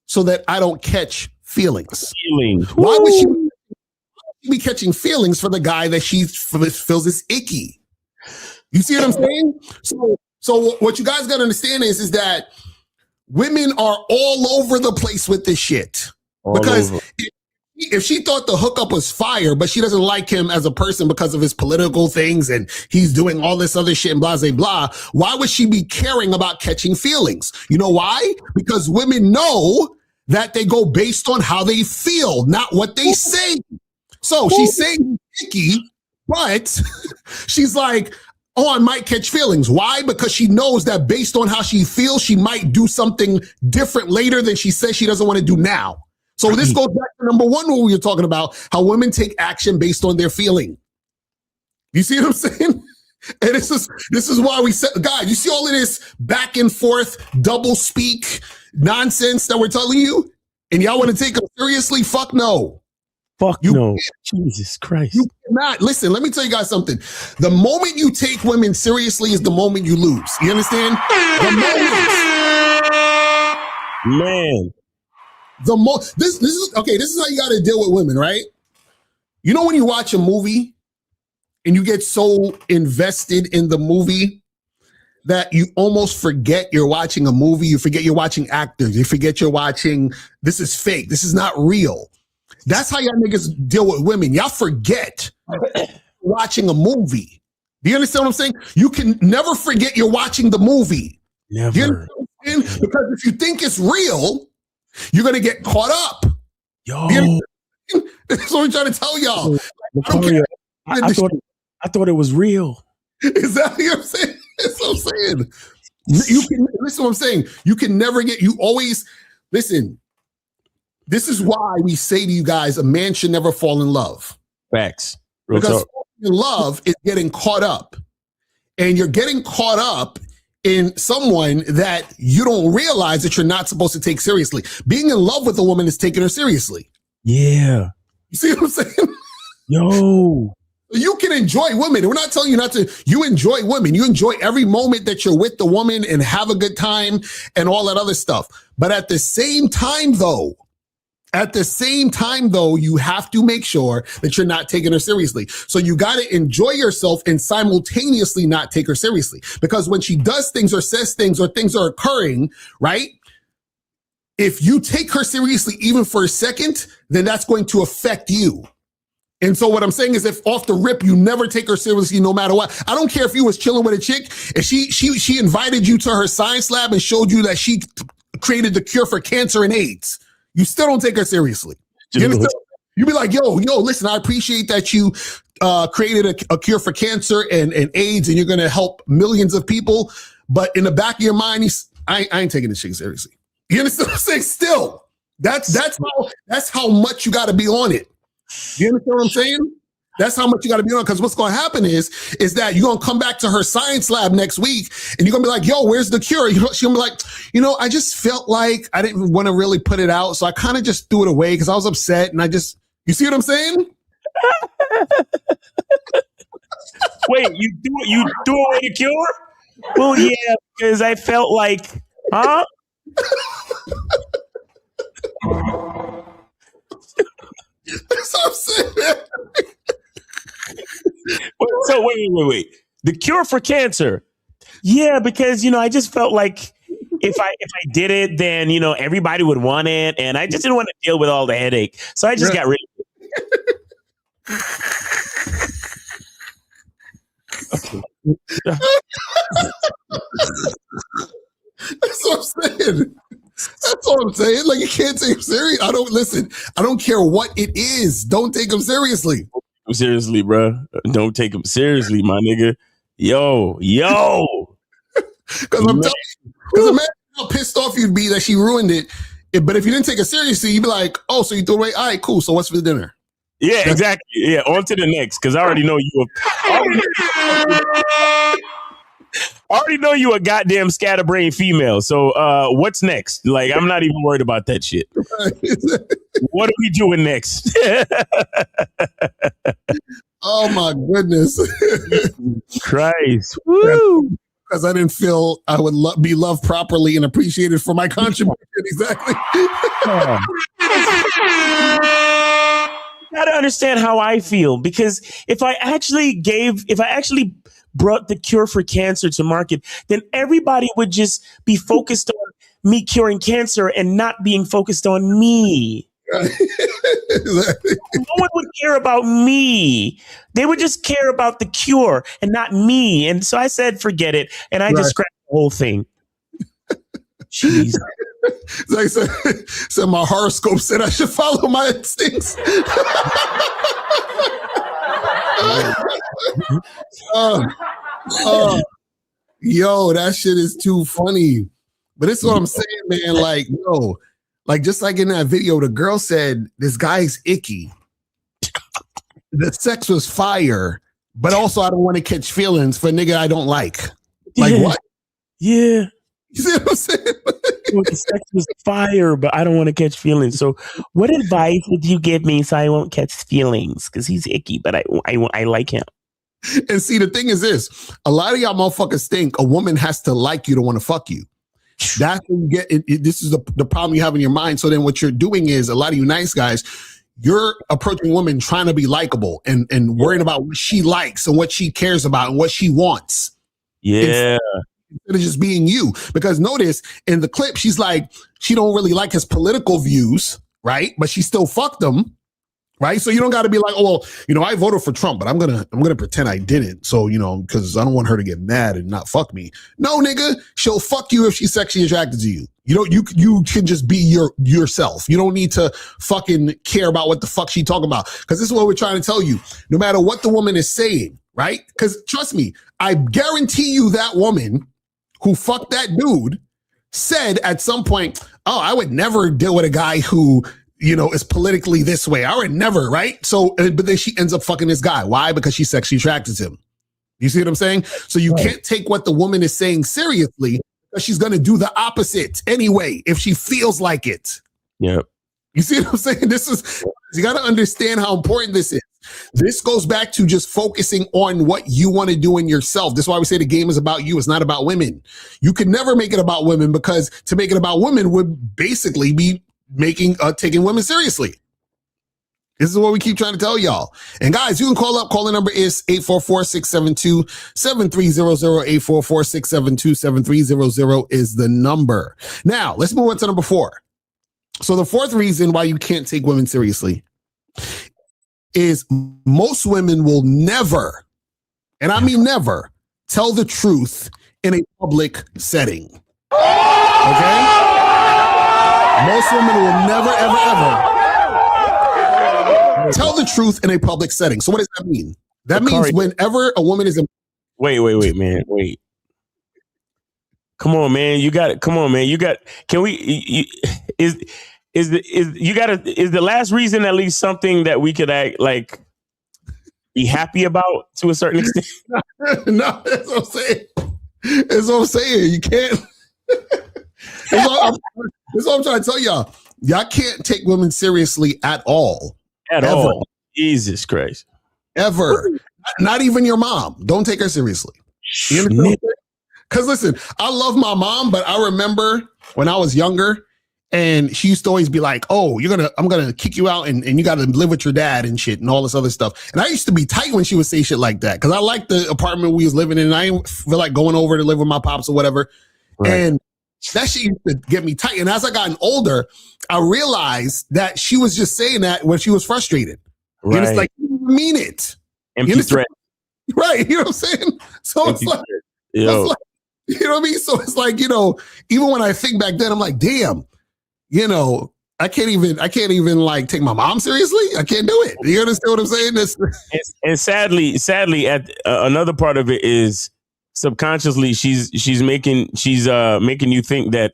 so that I don't catch feelings? Why would she be catching feelings for the guy that she feels is icky? You see what I'm saying? So what you guys got to understand is that women are all over the place with this shit. Because if she thought the hookup was fire, but she doesn't like him as a person because of his political things and he's doing all this other shit and blah, blah, blah, why would she be caring about catching feelings? You know why? Because women know that they go based on how they feel, not what they say. So she's saying icky, but she's like, oh, I might catch feelings. Why? Because she knows that based on how she feels, she might do something different later than she says she doesn't want to do now. So this goes back to number 1, what we were talking about, how women take action based on their feeling. You see what I'm saying? And this is why we said, God, you see all of this back and forth, double speak nonsense that we're telling you? And y'all want to take them seriously? Fuck no. Fuck no. Jesus Christ. You cannot. Listen, let me tell you guys something. The moment you take women seriously is the moment you lose. You understand? The moment. Man. This is okay. This is how you got to deal with women, right? You know when you watch a movie and you get so invested in the movie that you almost forget you're watching a movie. You forget you're watching actors. You forget you're watching. This is fake. This is not real. That's how y'all niggas deal with women. Y'all forget watching a movie. Do you understand what I'm saying? You can never forget you're watching the movie. Never. You understand what I'm saying? Because if you think it's real, you're going to get caught up. Yo. That's what I'm trying to tell y'all. I thought it was real. Is that what I'm saying? That's what I'm saying. You can listen to what I'm saying. You can never get, you always, listen, this is why we say to you guys, a man should never fall in love. Facts. Real Because talk. falling in love is getting caught up. And you're getting caught up in someone that you don't realize that you're not supposed to take seriously. Being in love with a woman is taking her seriously. Yeah. You see what I'm saying? Yo. You can enjoy women. We're not telling you not to. You enjoy women. You enjoy every moment that you're with the woman and have a good time and all that other stuff. But at the same time, though, you have to make sure that you're not taking her seriously. So you got to enjoy yourself and simultaneously not take her seriously. Because when she does things or says things or things are occurring, right? If you take her seriously even for a second, then that's going to affect you. And so what I'm saying is, if off the rip, you never take her seriously, no matter what. I don't care if you was chilling with a chick and she invited you to her science lab and showed you that she created the cure for cancer and AIDS. You still don't take her seriously. You understand? You be like, yo, listen, I appreciate that you created a cure for cancer and AIDS, and you're going to help millions of people. But in the back of your mind, I ain't taking this shit seriously. You understand what I'm saying? Still, that's how much you got to be on it. You understand what I'm saying? That's how much you got to be on. Because what's going to happen is that you're going to come back to her science lab next week and you're going to be like, yo, where's the cure? She's going to be like, I just felt like I didn't want to really put it out. So I kind of just threw it away because I was upset. And you see what I'm saying? Wait, you threw away the cure? Well, yeah, because I felt like, huh? That's what I'm saying. So wait. The cure for cancer. Yeah, because I just felt like if I did it, then everybody would want it, and I just didn't want to deal with all the headache. So I just got rid of it. That's what I'm saying. That's what I'm saying. Like, you can't take him serious. I don't care what it is. Don't take him seriously. Seriously, bro. Don't take him seriously, my nigga. Yo. Because imagine how pissed off you'd be that she ruined it. But if you didn't take it seriously, you'd be like, oh, so you threw it away? All right, cool. So what's for dinner? Yeah, exactly. Yeah, on to the next. Because I already know you. I already know you a goddamn scatterbrain female. So what's next? Like, I'm not even worried about that shit. What are we doing next? Oh my goodness. Christ. Woo. Because I didn't feel I would be loved properly and appreciated for my contribution. Exactly. You gotta understand how I feel, because if I actually brought the cure for cancer to market, then everybody would just be focused on me curing cancer and not being focused on me. Exactly. No one would care about me. They would just care about the cure and not me. And so I said, forget it. And I just scrapped the whole thing. Jeez. Like so my horoscope said I should follow my instincts. Yo, that shit is too funny. But this is what I'm saying, man. Like, yo, like just like in that video, the girl said, this guy's icky. The sex was fire, but also I don't want to catch feelings for a nigga I don't like. Like, what? Yeah. You see what I'm saying? The sex was fire, but I don't want to catch feelings. So what advice would you give me so I won't catch feelings? Because he's icky, but I like him. And see, the thing is this. A lot of y'all motherfuckers think a woman has to like you to want to fuck you. That's when you get it. This is the problem you have in your mind. So then what you're doing is, a lot of you nice guys, you're approaching women trying to be likable and worrying about what she likes and what she cares about and what she wants. Yeah. Instead of just being you. Because notice in the clip, she's like, she don't really like his political views, right? But she still fucked him, right? So you don't got to be like, oh, well, I voted for Trump, but I'm gonna pretend I didn't. So, because I don't want her to get mad and not fuck me. No, nigga, she'll fuck you if she's sexually attracted to you. You can just be yourself. You don't need to fucking care about what the fuck she talking about. Because this is what we're trying to tell you. No matter what the woman is saying, right? Because trust me, I guarantee you that woman who fucked that dude said at some point, oh, I would never deal with a guy who, you know, is politically this way. I would never, right? So, but then she ends up fucking this guy. Why? Because she's sexually attracted to him. You see what I'm saying? So you can't take what the woman is saying seriously, because she's going to do the opposite anyway if she feels like it. Yep. You see what I'm saying? You got to understand how important this is. This goes back to just focusing on what you want to do in yourself. This is why we say the game is about you. It's not about women. You can never make it about women, because to make it about women would basically be taking women seriously. This is what we keep trying to tell y'all. And guys, you can call up. Calling number is 844-672-7300. 844-672-7300 is the number. Now, let's move on to number 4. So the fourth reason why you can't take women seriously is most women will never, and I mean never, tell the truth in a public setting. Okay? Most women will never, ever, ever tell the truth in a public setting. So what does that mean? That means whenever a woman is... Wait, man. Wait. Come on, man. You got it. Come on, man. You got... Can we... Is the last reason at least something that we could be happy about to a certain extent? No, that's what I'm saying. That's what I'm saying. You can't. That's what I'm trying to tell y'all. Y'all can't take women seriously at all. At all. Jesus Christ. Ever. Not even your mom. Don't take her seriously. You understand? Because listen, I love my mom, but I remember when I was younger, and she used to always be like, oh, I'm going to kick you out and you got to live with your dad and shit and all this other stuff. And I used to be tight when she would say shit like that, because I liked the apartment we was living in, and I didn't feel like going over to live with my pops or whatever. Right. And that shit used to get me tight. And as I gotten older, I realized that she was just saying that when she was frustrated. Right. And it's like, you mean it. Empty threat. Right. You know what I'm saying? So it's like, you know what I mean? So it's like, you know, even when I think back then, I'm like, damn. You know, I can't even like take my mom seriously. I can't do it. You understand what I'm saying? And sadly, at another part of it is subconsciously she's making you think that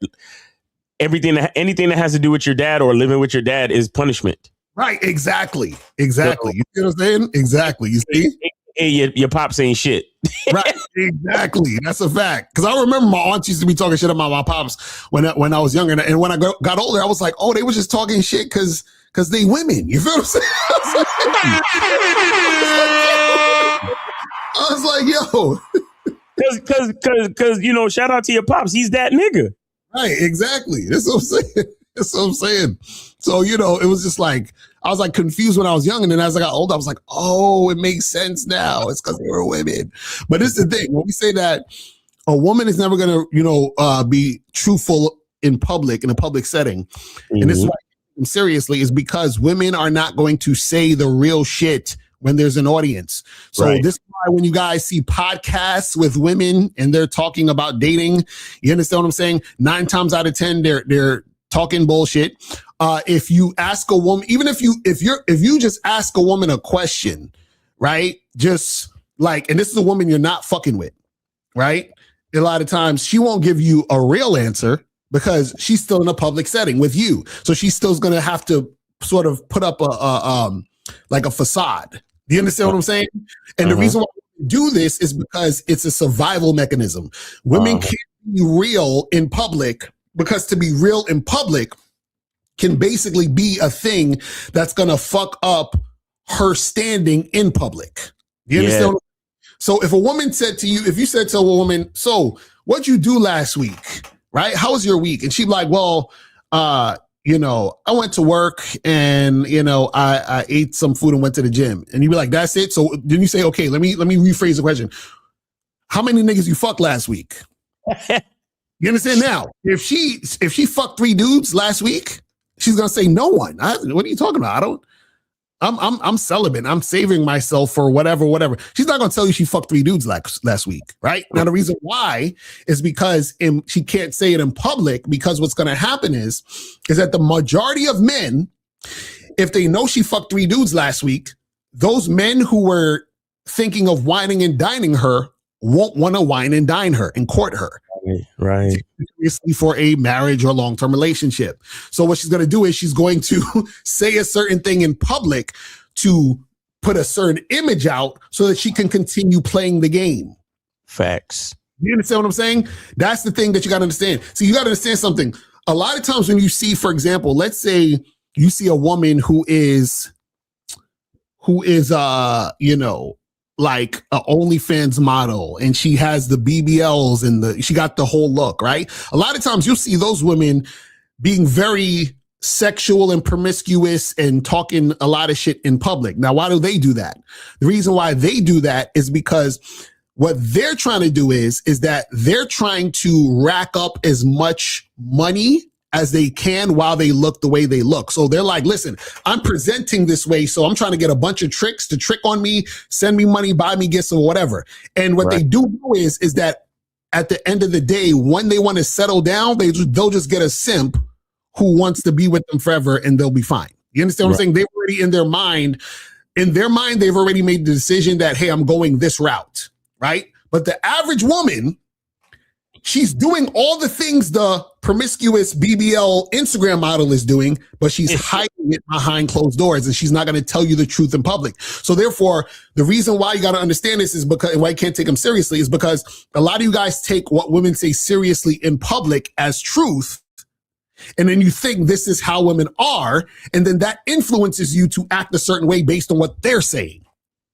anything that has to do with your dad or living with your dad is punishment. Right. Exactly. You see what I'm saying? Exactly. You see? Hey, your pops ain't shit. Right. Exactly. That's a fact. Because I remember my aunt used to be talking shit about my pops when I was younger. And when I got older, I was like, oh, they were just talking shit because they women. You feel what I'm saying? I was like, yo. Because, you know, shout out to your pops. He's that nigga. Right. Exactly. That's what I'm saying. So, you know, it was just like, I was like confused when I was young. And then as I got older, I was like, oh, it makes sense now. It's because they were women. But this is the thing. When we say that a woman is never going to, you know, be truthful in public, in a public setting. Mm-hmm. And this is why I'm seriously, is because women are not going to say the real shit when there's an audience. So This is why when you guys see podcasts with women and they're talking about dating, you understand what I'm saying? 9 times out of 10, they're talking bullshit. If you ask a woman, even if you just ask a woman a question, right? Just like, and this is a woman you're not fucking with, right? A lot of times she won't give you a real answer because she's still in a public setting with you. So she's still going to have to sort of put up a facade. Do you understand what I'm saying? And the reason why we do this is because it's a survival mechanism. Women can't be real in public, because to be real in public can basically be a thing that's going to fuck up her standing in public. You understand? So if a woman said to you, if you said to a woman, so what'd you do last week? Right? How was your week? And she'd be like, well, you know, I went to work and, you know, I ate some food and went to the gym. And you'd be like, that's it? So then you say, okay, let me rephrase the question. How many niggas you fucked last week? You understand? Now, if she fucked 3 dudes last week, she's gonna say no one. What are you talking about? I'm celibate. I'm saving myself for whatever. She's not gonna tell you she fucked 3 dudes last week, right? Now the reason why is because she can't say it in public, because what's gonna happen is that the majority of men, if they know she fucked 3 dudes last week, those men who were thinking of whining and dining her won't want to wine and dine her and court her. Right. Seriously for a marriage or long-term relationship. So what she's going to do is she's going to say a certain thing in public to put a certain image out so that she can continue playing the game. Facts. You understand what I'm saying? That's the thing that you got to understand. See, you got to understand something. A lot of times when you see, for example, let's say you see a woman who is you know, like a OnlyFans model, and she has the BBLs and she got the whole look, right? A lot of times you'll see those women being very sexual and promiscuous and talking a lot of shit in public. Now, why do they do that? The reason why they do that is because what they're trying to do is that they're trying to rack up as much money as they can while they look the way they look. So they're like, listen, I'm presenting this way, so I'm trying to get a bunch of tricks to trick on me, send me money, buy me gifts or whatever. And what they do is that at the end of the day, when they want to settle down, they'll just get a simp who wants to be with them forever, and they'll be fine. You understand what I'm saying? They've already in their mind, they've already made the decision that, hey, I'm going this route, right? But the average woman, she's doing all the things the promiscuous BBL Instagram model is doing, but she's hiding it behind closed doors, and she's not going to tell you the truth in public. So therefore, the reason why you got to understand this is because why you can't take them seriously is because a lot of you guys take what women say seriously in public as truth. And then you think this is how women are. And then that influences you to act a certain way based on what they're saying.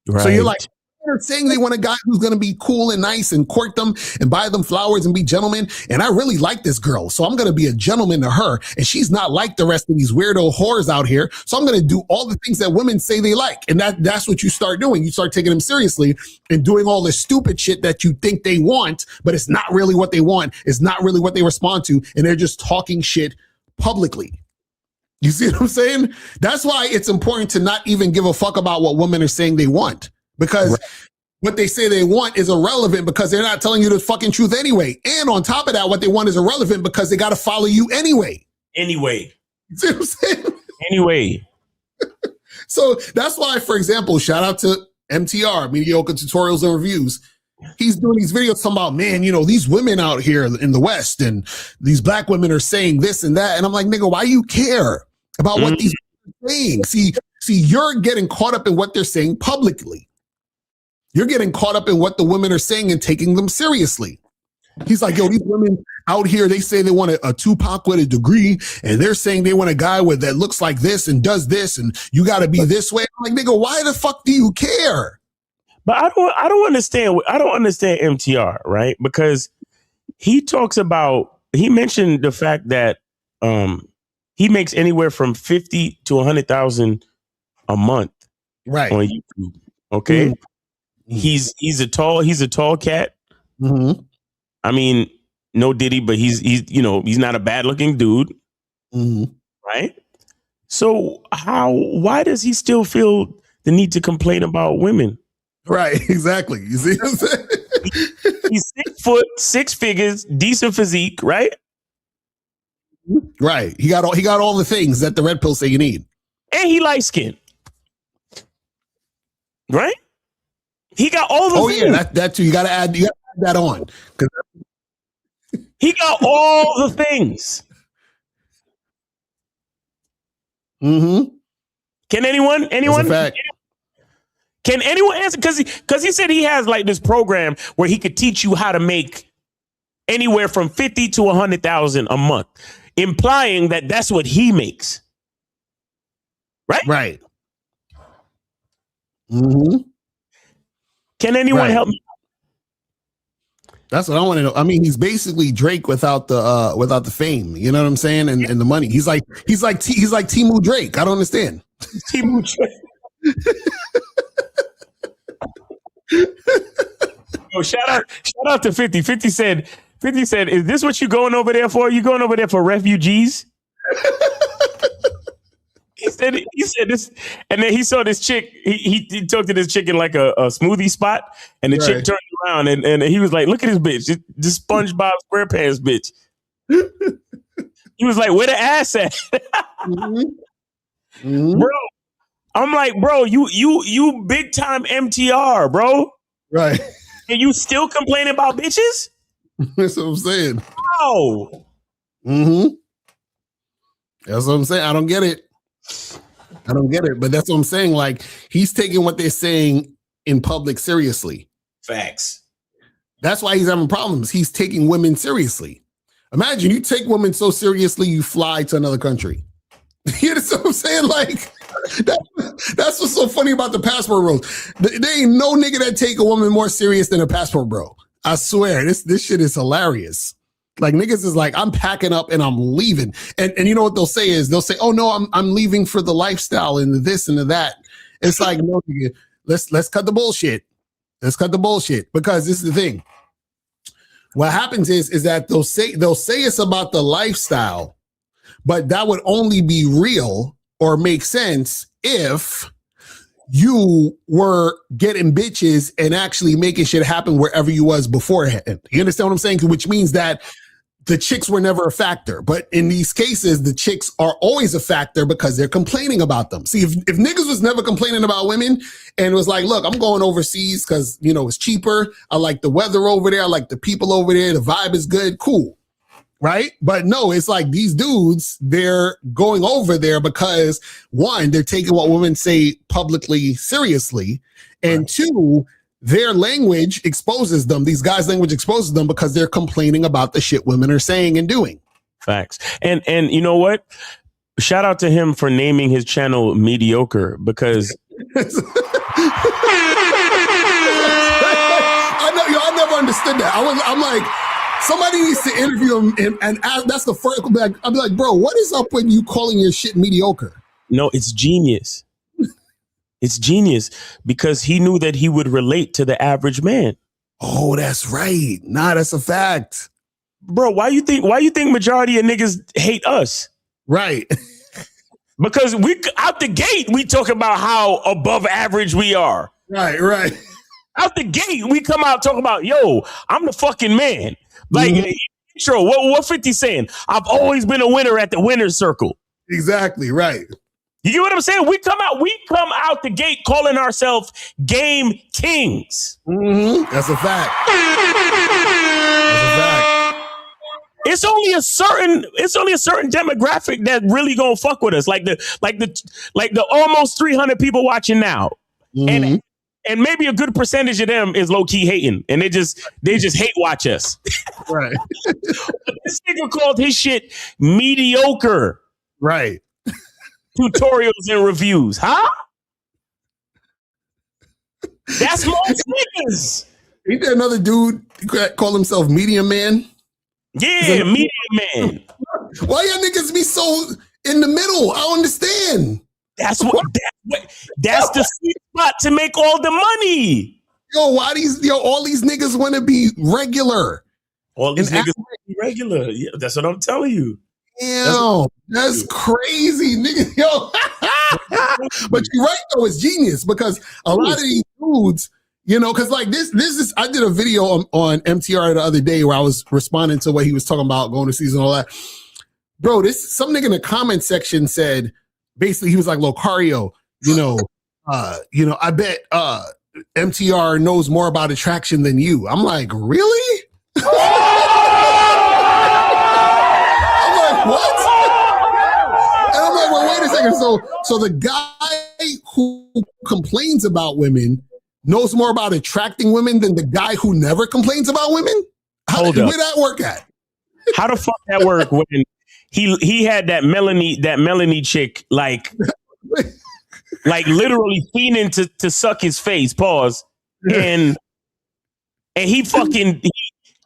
Right. So you're like, they're saying they want a guy who's going to be cool and nice and court them and buy them flowers and be gentlemen. And I really like this girl, so I'm going to be a gentleman to her. And she's not like the rest of these weirdo whores out here. So I'm going to do all the things that women say they like. And that's what you start doing. You start taking them seriously and doing all this stupid shit that you think they want, but it's not really what they want. It's not really what they respond to. And they're just talking shit publicly. You see what I'm saying? That's why it's important to not even give a fuck about what women are saying they want. Because what they say they want is irrelevant because they're not telling you the fucking truth anyway. And on top of that, what they want is irrelevant because they got to follow you anyway. Anyway. You see what I'm saying? Anyway. So that's why, for example, shout out to MTR, Mediocre Tutorials and Reviews. He's doing these videos talking about, man, you know, these women out here in the West and these black women are saying this and that. And I'm like, nigga, why you care about what these women are saying? See, you're getting caught up in what they're saying publicly. You're getting caught up in what the women are saying and taking them seriously. He's like, yo, these women out here, they say they want a Tupac with a degree, and they're saying they want a guy that looks like this and does this, and you got to be this way. I'm like, nigga, why the fuck do you care? But I don't understand MTR, right? Because he mentioned the fact that he makes anywhere from 50 to 100,000 a month, right, on YouTube. Okay. He's a tall cat. Mm-hmm. I mean, no Diddy, but he's he's not a bad looking dude. Mm-hmm. Right. So why does he still feel the need to complain about women? Right. Exactly. You see what I'm saying? He's 6 foot, 6 figures, decent physique. Right. Right. He got all the things that the red pill say you need. And he light skinned. Right. He got all the things. Yeah, that too. You got to add that on. He got all the things. Mm-hmm. Can anyone? That's a fact. Can anyone answer? Because he said he has like this program where he could teach you how to make anywhere from 50 to 100,000 a month, implying that that's what he makes. Right. Right. Mm-hmm. Can anyone help me? That's what I want to know. I mean, he's basically Drake without the fame. You know what I'm saying? And the money. He's like Temu Drake. I don't understand. Temu Drake. Yo, shout out to 50. 50 said, is this what you going over there for? You going over there for refugees? He said this, and then he saw this chick. He talked to this chick in like a smoothie spot, and the chick turned around and he was like, "Look at this bitch, this SpongeBob SquarePants bitch." He was like, "Where the ass at?" Mm-hmm. Bro, I'm like, bro, you big time MTR, bro. Right. And you still complaining about bitches? That's what I'm saying. Oh. Mm-hmm. That's what I'm saying. I don't get it. But that's what I'm saying. Like, he's taking what they're saying in public seriously. Facts. That's why he's having problems. He's taking women seriously. Imagine you take women so seriously, you fly to another country. You know what I'm saying? Like, that's what's so funny about the passport rules. There ain't no nigga that take a woman more serious than a passport bro. I swear, this shit is hilarious. Like, niggas is like, I'm packing up and I'm leaving. And you know what they'll say is, they'll say, oh no, I'm leaving for the lifestyle and the this and the that. It's like, no, nigga, let's cut the bullshit. Let's cut the bullshit. Because this is the thing. What happens is that they'll say it's about the lifestyle, but that would only be real or make sense if you were getting bitches and actually making shit happen wherever you was beforehand. You understand what I'm saying? Which means that the chicks were never a factor. But in these cases, the chicks are always a factor because they're complaining about them. See, if niggas was never complaining about women and was like, look, I'm going overseas because, you know, it's cheaper. I like the weather over there. I like the people over there. The vibe is good. Cool. Right? But no, it's like these dudes, they're going over there because, one, they're taking what women say publicly seriously. And two, their language exposes them. These guys' language exposes them because they're complaining about the shit women are saying and doing. Facts. And you know what? Shout out to him for naming his channel Mediocre because I never understood that. I'm like, somebody needs to interview him and that's the first. I'll be like, bro, what is up with you calling your shit mediocre? No, it's genius. It's genius because he knew that he would relate to the average man. Oh, that's right. Nah, that's a fact. Bro, why you think majority of niggas hate us? Right. Because we out the gate, we talk about how above average we are. Right. Out the gate, we come out talking about, yo, I'm the fucking man. Like, intro, what 50 saying? I've always been a winner at the winner's circle. Exactly, right. You get what I'm saying? We come out the gate calling ourselves game kings. Mm-hmm. That's a fact. It's only a certain demographic that really gonna fuck with us. Like the almost 300 people watching now. Mm-hmm. And maybe a good percentage of them is low key hating, and they just hate watch us. Right. This nigga called his shit mediocre. Right. Tutorials and reviews, huh? That's most niggas. Ain't there another dude call himself Medium Man? Yeah, Medium Man. Why y'all niggas be so in the middle? I don't understand. That's the sweet spot to make all the money. Yo, all these niggas want to be regular. All these niggas want to be regular. Yeah, that's what I'm telling you. Yo, that's crazy, nigga. Yo. But you're right, though. It's genius because a lot of these dudes, you know, because like this is, I did a video on MTR the other day where I was responding to what he was talking about going to season and all that. Bro, some nigga in the comment section said, basically, he was like, Locario, I bet MTR knows more about attraction than you. I'm like, really? What? And I'm like, well, wait a second. So the guy who complains about women knows more about attracting women than the guy who never complains about women? Where that work at? How the fuck that work when he had that Melanie chick like literally fiending to suck his face, pause. And he fucking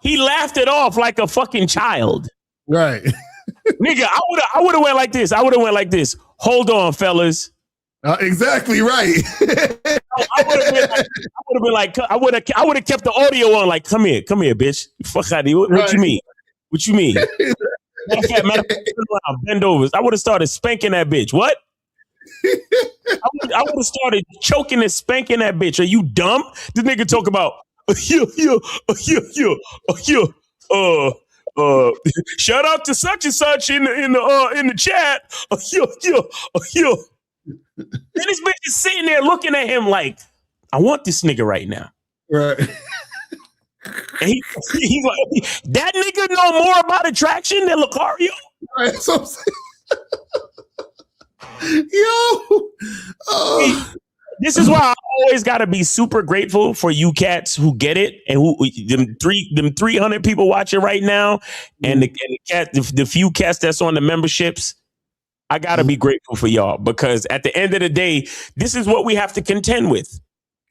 he laughed it off like a fucking child. Right. Nigga, I would have went like this. Hold on, fellas. Exactly right. I would have kept the audio on. Like, come here, bitch. Fuck out of here. What you mean? What you mean? Matter of fact, bend over. I would have started spanking that bitch. What? I would have started choking and spanking that bitch. Are you dumb? This nigga talk about shout out to such and such in the chat. And this bitch is sitting there looking at him like, I want this nigga right now. Right. And he's like, that nigga know more about attraction than Locario? Right, that's what I'm saying. Yo. This is why I always got to be super grateful for you cats who get it and who them 300 people watching right now, and the few cats that's on the memberships. I got to be grateful for y'all, because at the end of the day, this is what we have to contend with.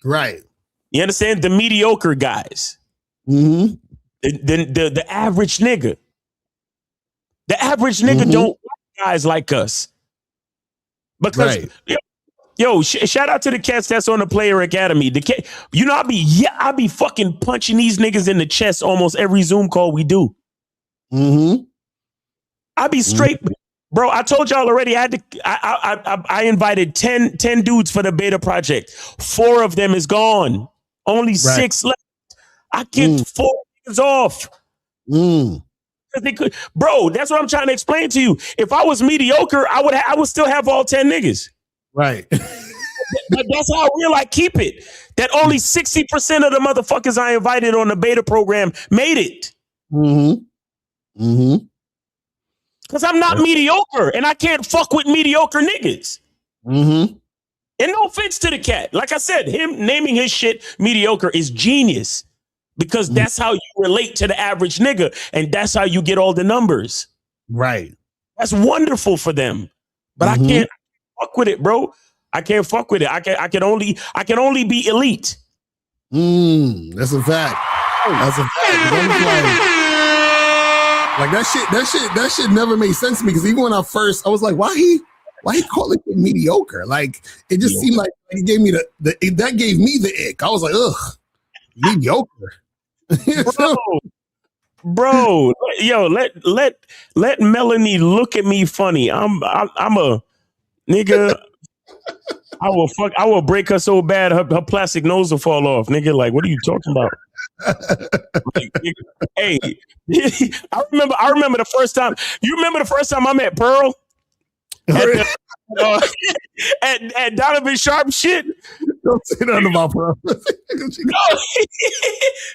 Right. You understand? The mediocre guys. Mm-hmm. The average nigga. The average nigga don't like guys like us. Because shout out to the cats that's on the Player Academy. I be fucking punching these niggas in the chest almost every Zoom call we do. Mm-hmm. I be straight. Bro, I told y'all already. I invited 10 dudes for the beta project. 4 of them is gone. Only 6 left. I kicked 4 niggas off. They could, bro. That's what I'm trying to explain to you. If I was mediocre, I would still have all 10 niggas. Right. But that's how real I keep it. That only 60% of the motherfuckers I invited on the beta program made it. Because I'm not mediocre, and I can't fuck with mediocre niggas. And no offense to the cat. Like I said, him naming his shit mediocre is genius, because that's how you relate to the average nigga, and that's how you get all the numbers. Right. That's wonderful for them. But I can't fuck with it, bro. I can't fuck with it. I can only be elite. That's a fact. That's a fact. Like that shit never made sense to me, because even when I was like, why he call it mediocre? Like, it just seemed like he gave me that gave me the ick. I was like, ugh, mediocre. Bro, yo, let Melanie look at me funny. I'm a nigga. I will break her so bad her plastic nose will fall off, nigga. Like, what are you talking about? Like, nigga, hey, I remember the first time. You remember the first time I met Pearl at Donovan Sharp shit? Don't say nothing about Pearl.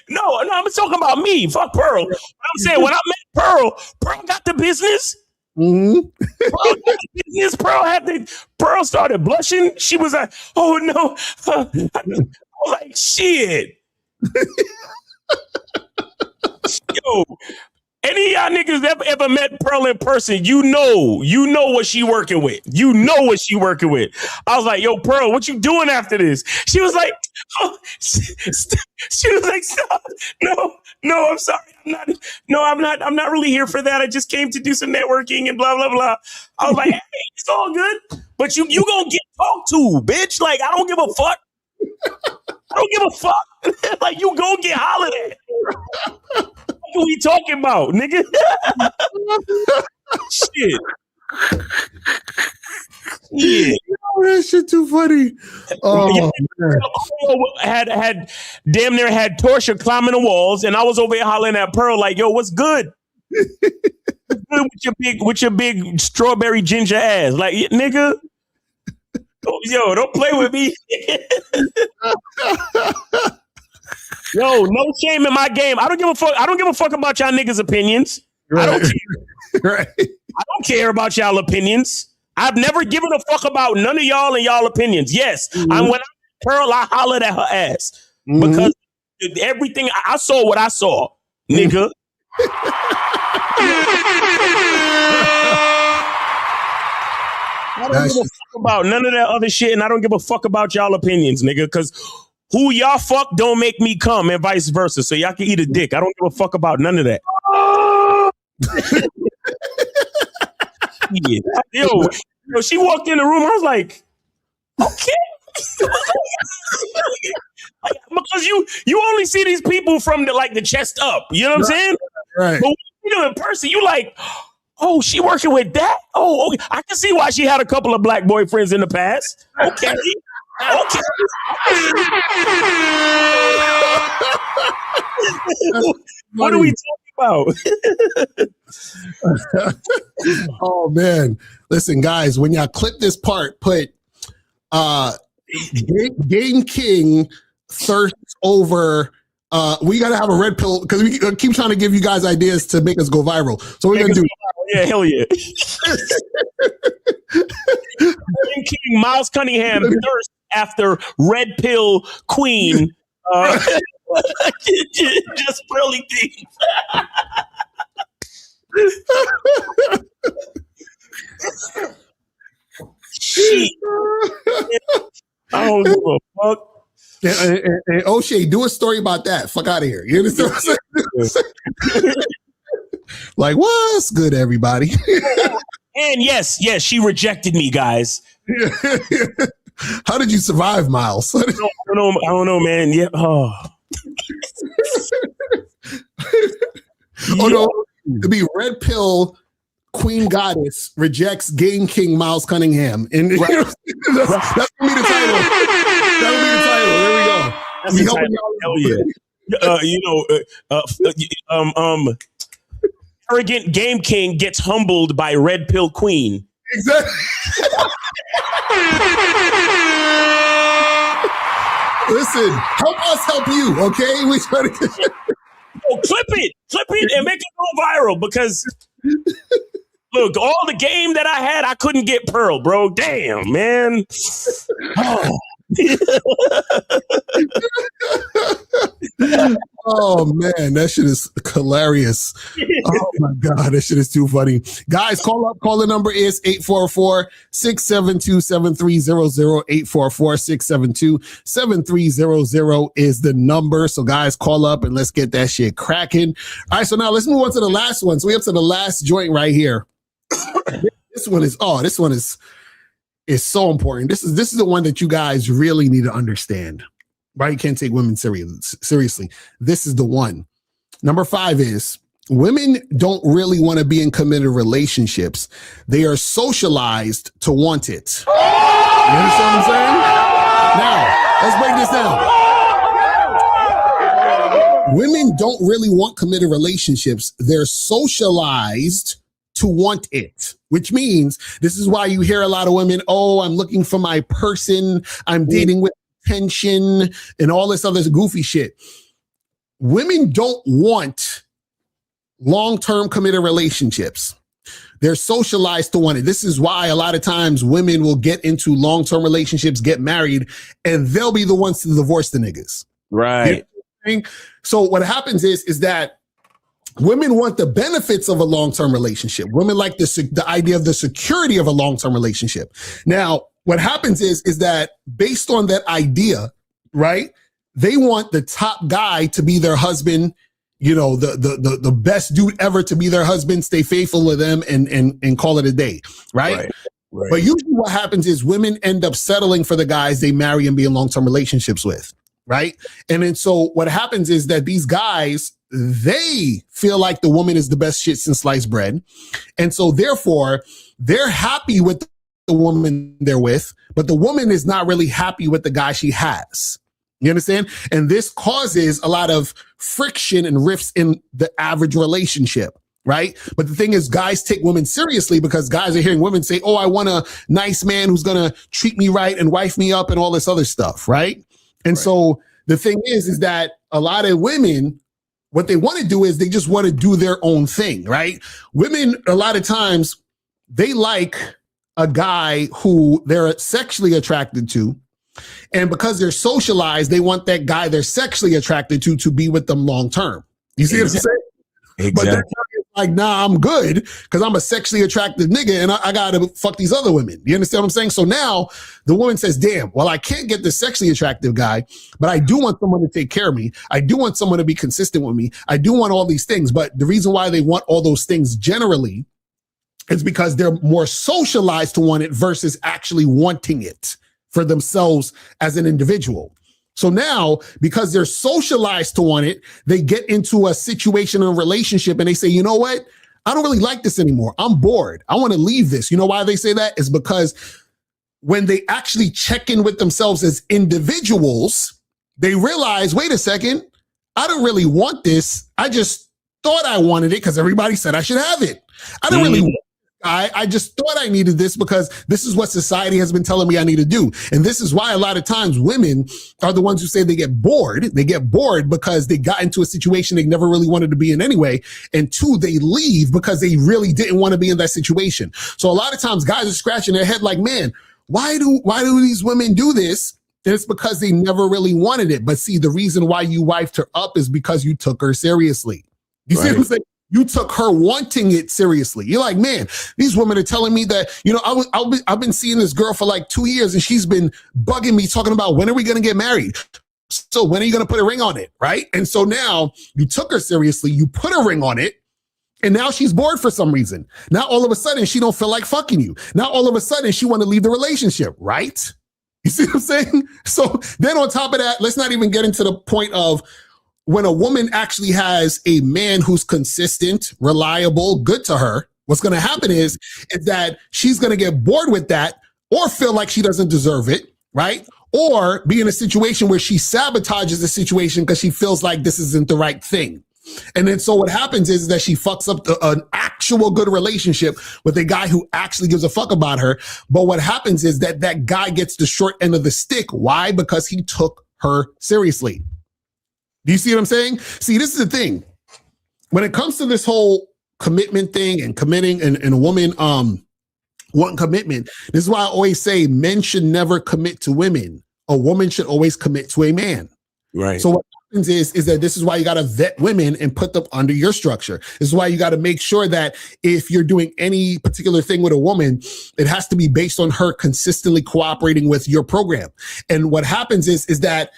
No, I'm talking about me. Fuck Pearl. I'm saying, when I met Pearl got the business. Pearl started blushing. She was like, "Oh no!" I was like, "Shit." Yo, any of y'all niggas ever met Pearl in person, you know what she working with. You know what she working with. I was like, "Yo, Pearl, what you doing after this?" She was like, "Oh," she was like, "Stop. No, I'm sorry. I'm not really here for that. I just came to do some networking and blah, blah, blah." I was like, "Hey, it's all good. But you gonna get talked to, bitch. Like, I don't give a fuck. I don't give a fuck. Like, you gonna get hollered at. What are we talking about, nigga?" Shit. Yeah. That shit too funny. Oh, man. Had damn near had Torsha climbing the walls, and I was over here hollering at Pearl like, "Yo, what's good? What's good with your big strawberry ginger ass?" Like, nigga, yo, don't play with me. Yo, no shame in my game. I don't give a fuck. I don't give a fuck about y'all niggas' opinions. Right. I don't care. Right. I don't care about y'all opinions. I've never given a fuck about none of y'all and y'all opinions. Yes, when I met Pearl, I hollered at her ass because everything I saw what I saw, nigga. I don't give a fuck about none of that other shit, and I don't give a fuck about y'all opinions, nigga, because who y'all fuck don't make me come, and vice versa. So y'all can eat a dick. I don't give a fuck about none of that. Yeah. Yo, she walked in the room. I was like, okay. Because you only see these people from the chest up. You know what I'm saying? Right. But when you do it in person, you like, oh, she working with that? Oh, okay. I can see why she had a couple of black boyfriends in the past. Okay. Okay. What are we talking about? Oh man. Listen, guys, when y'all clip this part, put Game King thirsts over. We got to have a red pill because we keep trying to give you guys ideas to make us go viral. So we're gonna do. Yeah, hell yeah. Game King Miles Cunningham thirst after red pill queen. Just pearly things. Shit. I don't give a fuck. And O'Shea, do a story about that. Fuck out of here. You understand what I'm saying? Like, what's good, everybody? And yes, she rejected me, guys. How did you survive, Miles? I don't know, man. Yeah. Oh. Oh no, to be red pill Queen Goddess rejects Game King Miles Cunningham. And that's gonna be the title. That'll be the title. There we go. That's the title. Hell yeah. Arrogant Game King gets humbled by red pill queen. Exactly. Listen, help us help you, okay? We try to get clip it and make it go viral because look, all the game that I had, I couldn't get Pearl, bro. Damn, man. Oh. Oh man, that shit is hilarious. Oh my God, that shit is too funny. Guys, call up. Call the number is 844-672-7300. 844-672-7300 is the number. So guys, call up and let's get that shit cracking. All right, so now let's move on to the last one. So we up to the last joint right here. This one is so important. This is the one that you guys really need to understand. Right? You can't take women seriously. This is the one. Number 5 is women don't really want to be in committed relationships. They are socialized to want it. You understand what I'm saying? Now, let's break this down. Women don't really want committed relationships. They're socialized to want it, which means this is why you hear a lot of women, oh, I'm looking for my person. I'm dating with tension and all this other goofy shit. Women don't want long-term committed relationships. They're socialized to want it. This is why a lot of times women will get into long-term relationships, get married, and they'll be the ones to divorce the niggas. Right. You know? So what happens is that women want the benefits of a long-term relationship. Women like the idea of the security of a long-term relationship. Now, what happens is that based on that idea, right, they want the top guy to be their husband, you know, the best dude ever to be their husband, stay faithful to them and call it a day, right? Right. But usually what happens is women end up settling for the guys they marry and be in long-term relationships with, right? And then so what happens is that these guys, they feel like the woman is the best shit since sliced bread. And so therefore, they're happy with the woman they're with, but the woman is not really happy with the guy she has. You understand? And this causes a lot of friction and rifts in the average relationship, right? But the thing is, guys take women seriously because guys are hearing women say, oh, I want a nice man who's going to treat me right and wife me up and all this other stuff, right? And so the thing is that a lot of women, what they want to do is they just want to do their own thing, right? Women, a lot of times, they like a guy who they're sexually attracted to. And because they're socialized, they want that guy they're sexually attracted to be with them long term. You see what I'm saying? Exactly. But they're like, nah, I'm good because I'm a sexually attractive nigga and I got to fuck these other women. You understand what I'm saying? So now the woman says, damn, well, I can't get the sexually attractive guy, but I do want someone to take care of me. I do want someone to be consistent with me. I do want all these things. But the reason why they want all those things generally is because they're more socialized to want it versus actually wanting it for themselves as an individual. So now, because they're socialized to want it, they get into a situation or a relationship and they say, you know what? I don't really like this anymore. I'm bored. I want to leave this. You know why they say that? Is because when they actually check in with themselves as individuals, they realize, wait a second, I don't really want this. I just thought I wanted it because everybody said I should have it. I don't really want I just thought I needed this because this is what society has been telling me I need to do. And this is why a lot of times women are the ones who say they get bored. They get bored because they got into a situation they never really wanted to be in anyway. And two, they leave because they really didn't want to be in that situation. So a lot of times guys are scratching their head like, man, why do these women do this? And it's because they never really wanted it. But see, the reason why you wifed her up is because you took her seriously. You see what I'm saying? You took her wanting it seriously. You're like, man, these women are telling me that, I've been seeing this girl for like 2 years and she's been bugging me talking about when are we going to get married? So when are you going to put a ring on it? Right. And so now you took her seriously. You put a ring on it. And now she's bored for some reason. Now all of a sudden she don't feel like fucking you. Now all of a sudden she want to leave the relationship. Right. You see what I'm saying? So then on top of that, let's not even get into the point of when a woman actually has a man who's consistent, reliable, good to her, what's going to happen is that she's going to get bored with that or feel like she doesn't deserve it, right? Or be in a situation where she sabotages the situation because she feels like this isn't the right thing. And then so what happens is that she fucks up an actual good relationship with a guy who actually gives a fuck about her. But what happens is that that guy gets the short end of the stick. Why? Because he took her seriously. Do you see what I'm saying? See, this is the thing. When it comes to this whole commitment thing and committing and a woman wanting commitment, this is why I always say men should never commit to women. A woman should always commit to a man. Right. So what happens is that this is why you got to vet women and put them under your structure. This is why you got to make sure that if you're doing any particular thing with a woman, it has to be based on her consistently cooperating with your program. And what happens is that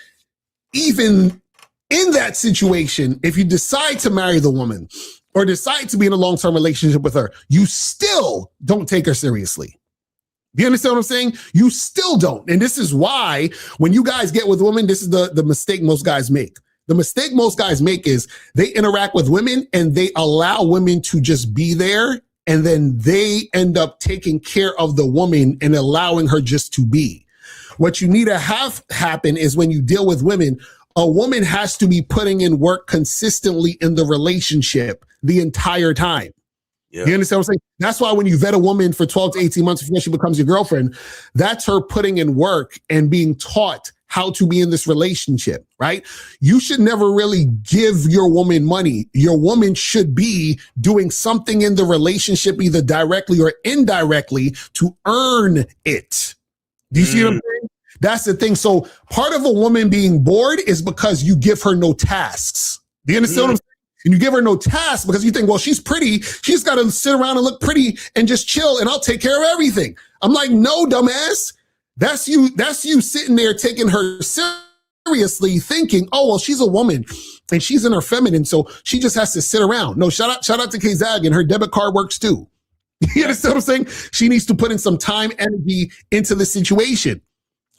even in that situation, if you decide to marry the woman or decide to be in a long-term relationship with her, you still don't take her seriously. Do you understand what I'm saying? You still don't. And this is why when you guys get with women, this is the mistake most guys make. The mistake most guys make is they interact with women and they allow women to just be there. And then they end up taking care of the woman and allowing her just to be. What you need to have happen is when you deal with women, a woman has to be putting in work consistently in the relationship the entire time. Yeah. You understand what I'm saying? That's why when you vet a woman for 12 to 18 months before she becomes your girlfriend, that's her putting in work and being taught how to be in this relationship, right? You should never really give your woman money. Your woman should be doing something in the relationship, either directly or indirectly, to earn it. Do you see what I'm saying? That's the thing. So part of a woman being bored is because you give her no tasks. Do you understand what I'm saying? And you give her no tasks because you think, well, she's pretty. She's got to sit around and look pretty and just chill and I'll take care of everything. I'm like, no, dumbass. That's you sitting there taking her seriously thinking, oh, well, she's a woman and she's in her feminine. So she just has to sit around. No, shout out to Kay Zagan. Her debit card works too. You understand what I'm saying? She needs to put in some time, energy into the situation.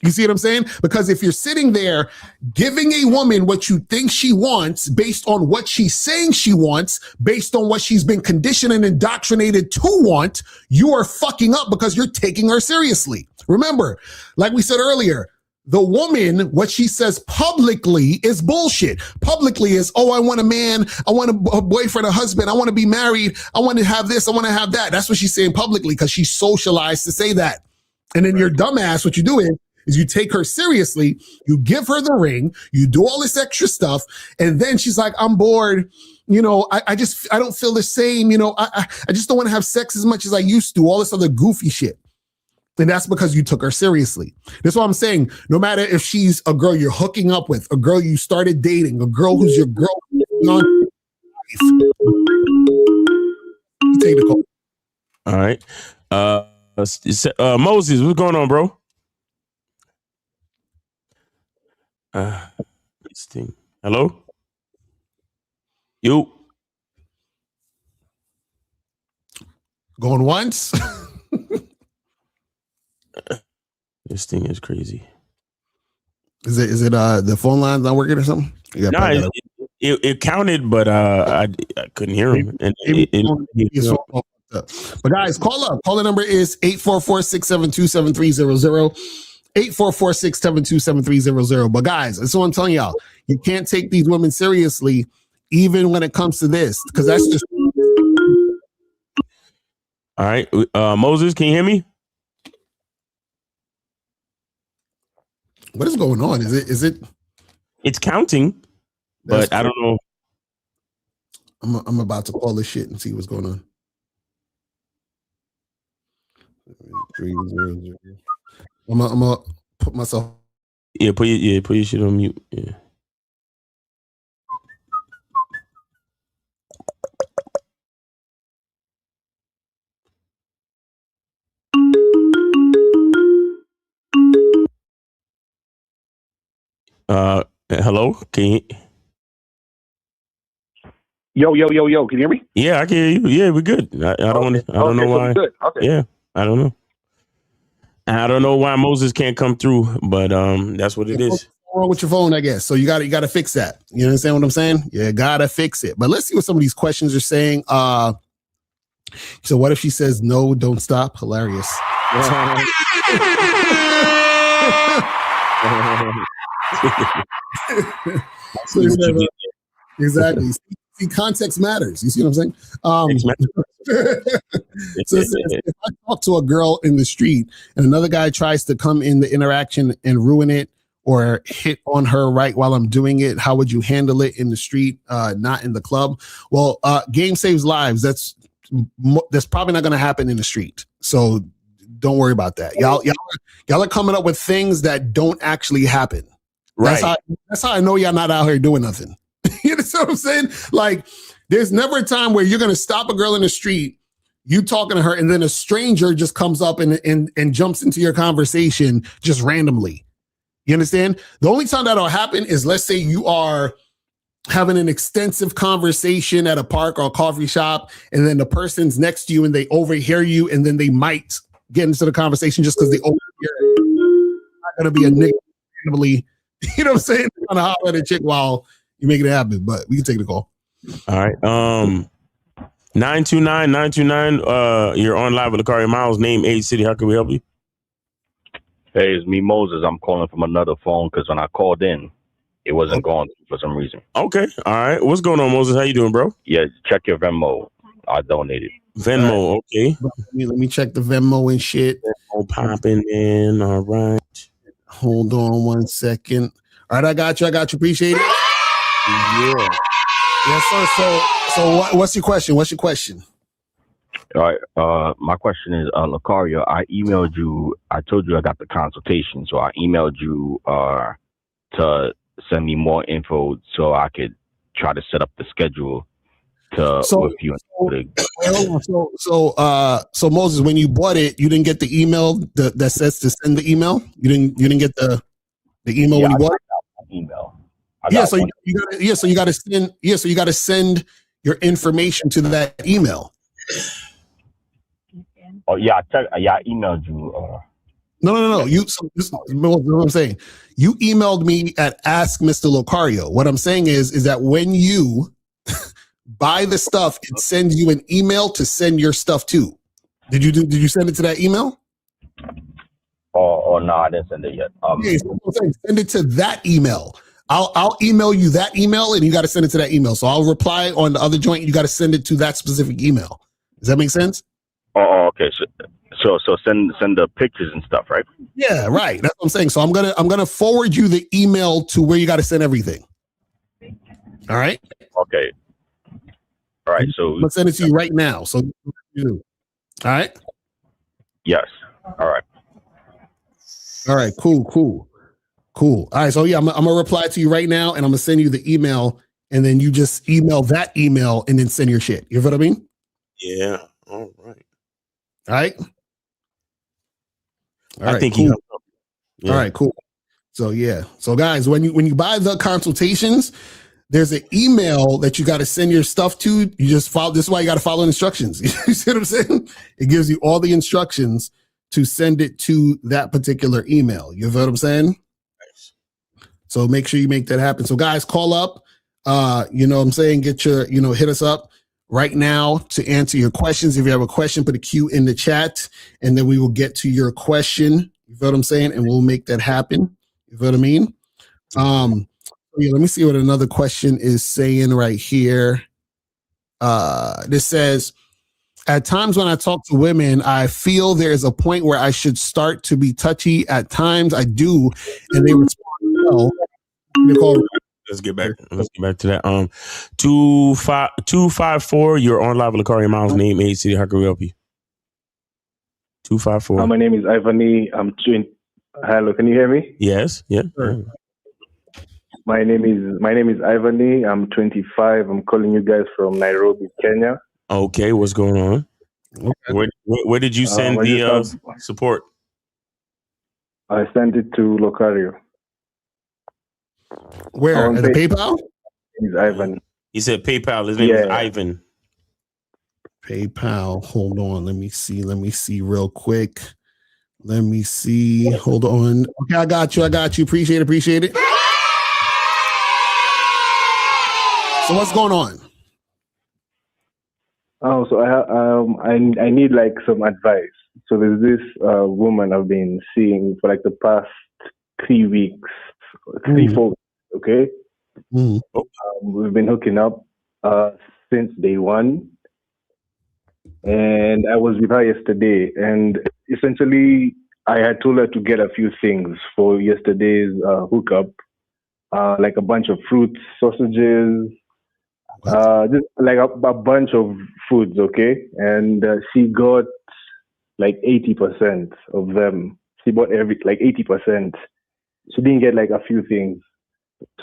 You see what I'm saying? Because if you're sitting there giving a woman what you think she wants based on what she's saying she wants, based on what she's been conditioned and indoctrinated to want, you are fucking up because you're taking her seriously. Remember, like we said earlier, the woman, what she says publicly is bullshit. Publicly is, oh, I want a man, I want a boyfriend, a husband, I want to be married, I want to have this, I want to have that. That's what she's saying publicly because she's socialized to say that. And then your dumbass, what you do is you take her seriously, you give her the ring, you do all this extra stuff, and then she's like, I'm bored. You know, I don't feel the same. You know, I just don't want to have sex as much as I used to, all this other goofy shit. And that's because you took her seriously. That's what I'm saying. No matter if she's a girl you're hooking up with, a girl you started dating, a girl who's your girlfriend. You take the call. All right. Moses, what's going on, bro? This thing. Hello? You. Going once? This thing is crazy. Is it the phone line's not working or something? No, it counted, but I couldn't hear him. But guys, call up. Call the number is 844-672-7300. 844-672-7300. But guys, that's what I'm telling y'all. You can't take these women seriously, even when it comes to this, because that's just. All right. Moses, can you hear me? What is going on? Is it? It's counting, but I don't know. I'm about to call this shit and see what's going on. 300. I'm gonna put myself. Yeah, put your shit on mute. Yeah. Hello? Can you? Yo, can you hear me? Yeah, I can hear you. Yeah, we're good. I don't know why. Good. Okay. Yeah, I don't know. I don't know why Moses can't come through, but that's what it is. What's wrong with your phone, I guess. So you got to fix that. You understand what I'm saying? You gotta fix it. But let's see what some of these questions are saying. So what if she says no, don't stop? Hilarious. Exactly. See, context matters. You see what I'm saying? So if I talk to a girl in the street and another guy tries to come in the interaction and ruin it or hit on her right while I'm doing it, how would you handle it in the street, not in the club? Well, game saves lives. That's probably not going to happen in the street. So don't worry about that. Y'all are coming up with things that don't actually happen. Right. That's how I know y'all not out here doing nothing. You know what I'm saying? Like, there's never a time where you're going to stop a girl in the street, you talking to her, and then a stranger just comes up and jumps into your conversation just randomly. You understand? The only time that'll happen is, let's say you are having an extensive conversation at a park or a coffee shop, and then the person's next to you and they overhear you, and then they might get into the conversation just because they overhear. Not going to be a nigga randomly, you know what I'm saying? Trying to holler at a chick while you make it happen, but we can take the call. All right. 929. You're on live with Locario Miles. Name, age, city. How can we help you? Hey, it's me, Moses. I'm calling from another phone because when I called in, it wasn't going for some reason. Okay. All right. What's going on, Moses? How you doing, bro? Yeah, check your Venmo. I donated. Venmo. Right. Okay. Let me check the Venmo and shit. Venmo popping in. All right. Hold on 1 second. All right, I got you. Appreciate it. Yeah. Yes, sir. So what's your question? All right. My question is, Locario, I emailed you. I told you I got the consultation, so I emailed you to send me more info so I could try to set up the schedule with you. So Moses, when you bought it, you didn't get the email that says to send the email. You didn't get the email when you bought it. Email. So you got to send your information to that email. Oh yeah, I emailed you. No. This is what I'm saying. You emailed me at Ask Mr. Locario. What I'm saying is that when you buy the stuff, it sends you an email to send your stuff to. Did you send it to that email? Oh no, I didn't send it yet. Send it to that email. I'll email you that email, and you got to send it to that email. So I'll reply on the other joint. You got to send it to that specific email. Does that make sense? Oh, okay. So send the pictures and stuff, right? Yeah, right. That's what I'm saying. So I'm gonna forward you the email to where you got to send everything. All right. Okay. All right. So I'm gonna send it to you right now. So all right. Yes. All right. All right. Cool. All right. So yeah, I'm gonna reply to you right now, and I'm gonna send you the email, and then you just email that email, and then send your shit. You know what I mean? Yeah. All right. All right. I think cool. Yeah. All right, cool. So yeah. So guys, when you buy the consultations, there's an email that you got to send your stuff to. You just follow. This is why you got to follow instructions. You see what I'm saying? It gives you all the instructions to send it to that particular email. You know what I'm saying? So make sure you make that happen. So guys, call up. You know what I'm saying? Get your, hit us up right now to answer your questions. If you have a question, put a Q in the chat, and then we will get to your question. You know what I'm saying? And we'll make that happen. You know what I mean? Yeah, let me see what another question is saying right here. This says, at times when I talk to women, I feel there's a point where I should start to be touchy. At times I do, and they respond well. Let's get back to that. 254. You're on live with Locario Miles. Name, age, city. How can we help you? 254. My name is Ivany. I'm 20. Hello, can you hear me? Yes. Yeah. My name is Ivany. I'm 25. I'm calling you guys from Nairobi, Kenya. Okay, what's going on? Okay. Where did you send the support? I sent it to Locario. Where? At the PayPal? He's Ivan. He said PayPal. His name is Ivan. PayPal. Hold on. Let me see real quick. Let me see. Hold on. Okay, I got you. Appreciate it. So what's going on? Oh, so I need like some advice. So there's this woman I've been seeing for like the past 3 weeks, 4 weeks. Okay, we've been hooking up since day one, and I was with her yesterday. And essentially, I had told her to get a few things for yesterday's hookup, like a bunch of fruits, sausages. Just like a bunch of foods, okay? And she got like 80% of them. She bought 80%. She didn't get like a few things.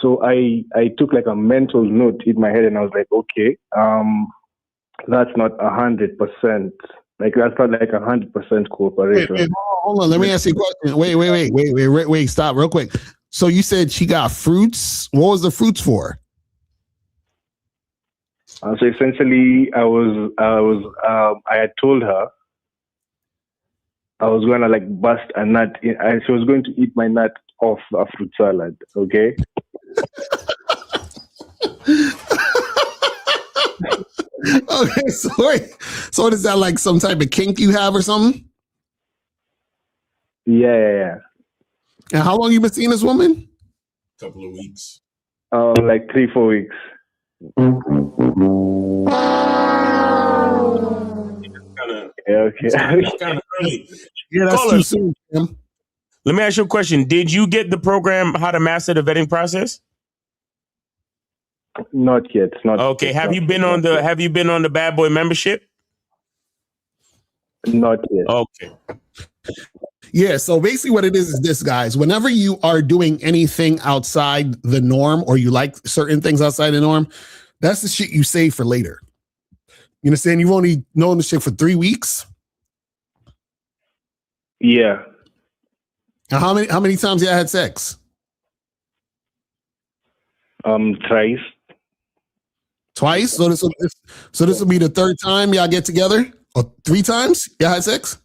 So I took like a mental note in my head, and I was like, okay, that's not 100%. Like that's not like 100% cooperation. Wait, hold on. Let me ask you a question. Wait, stop real quick. So you said she got fruits. What was the fruits for? So essentially, I had told her I was going to like bust a nut. She was going to eat my nut off a fruit salad. Okay. Okay, so what is that, like some type of kink you have or something? Yeah. And how long you been seeing this woman? Couple of weeks. Like 3-4 weeks. Okay. It's kind of early. Yeah, that's too soon, Tim. Let me ask you a question. Did you get the program How to Master the Vetting Process? Not yet. Okay. Have you been on the Bad Boy membership? Not yet. Okay. Yeah, so basically what it is this, guys. Whenever you are doing anything outside the norm, or you like certain things outside the norm, that's the shit you save for later. You understand? You've only known the shit for 3 weeks. Yeah. And how many times y'all had sex? Twice. Twice? So this will be the third time y'all get together? Or 3 times y'all had sex?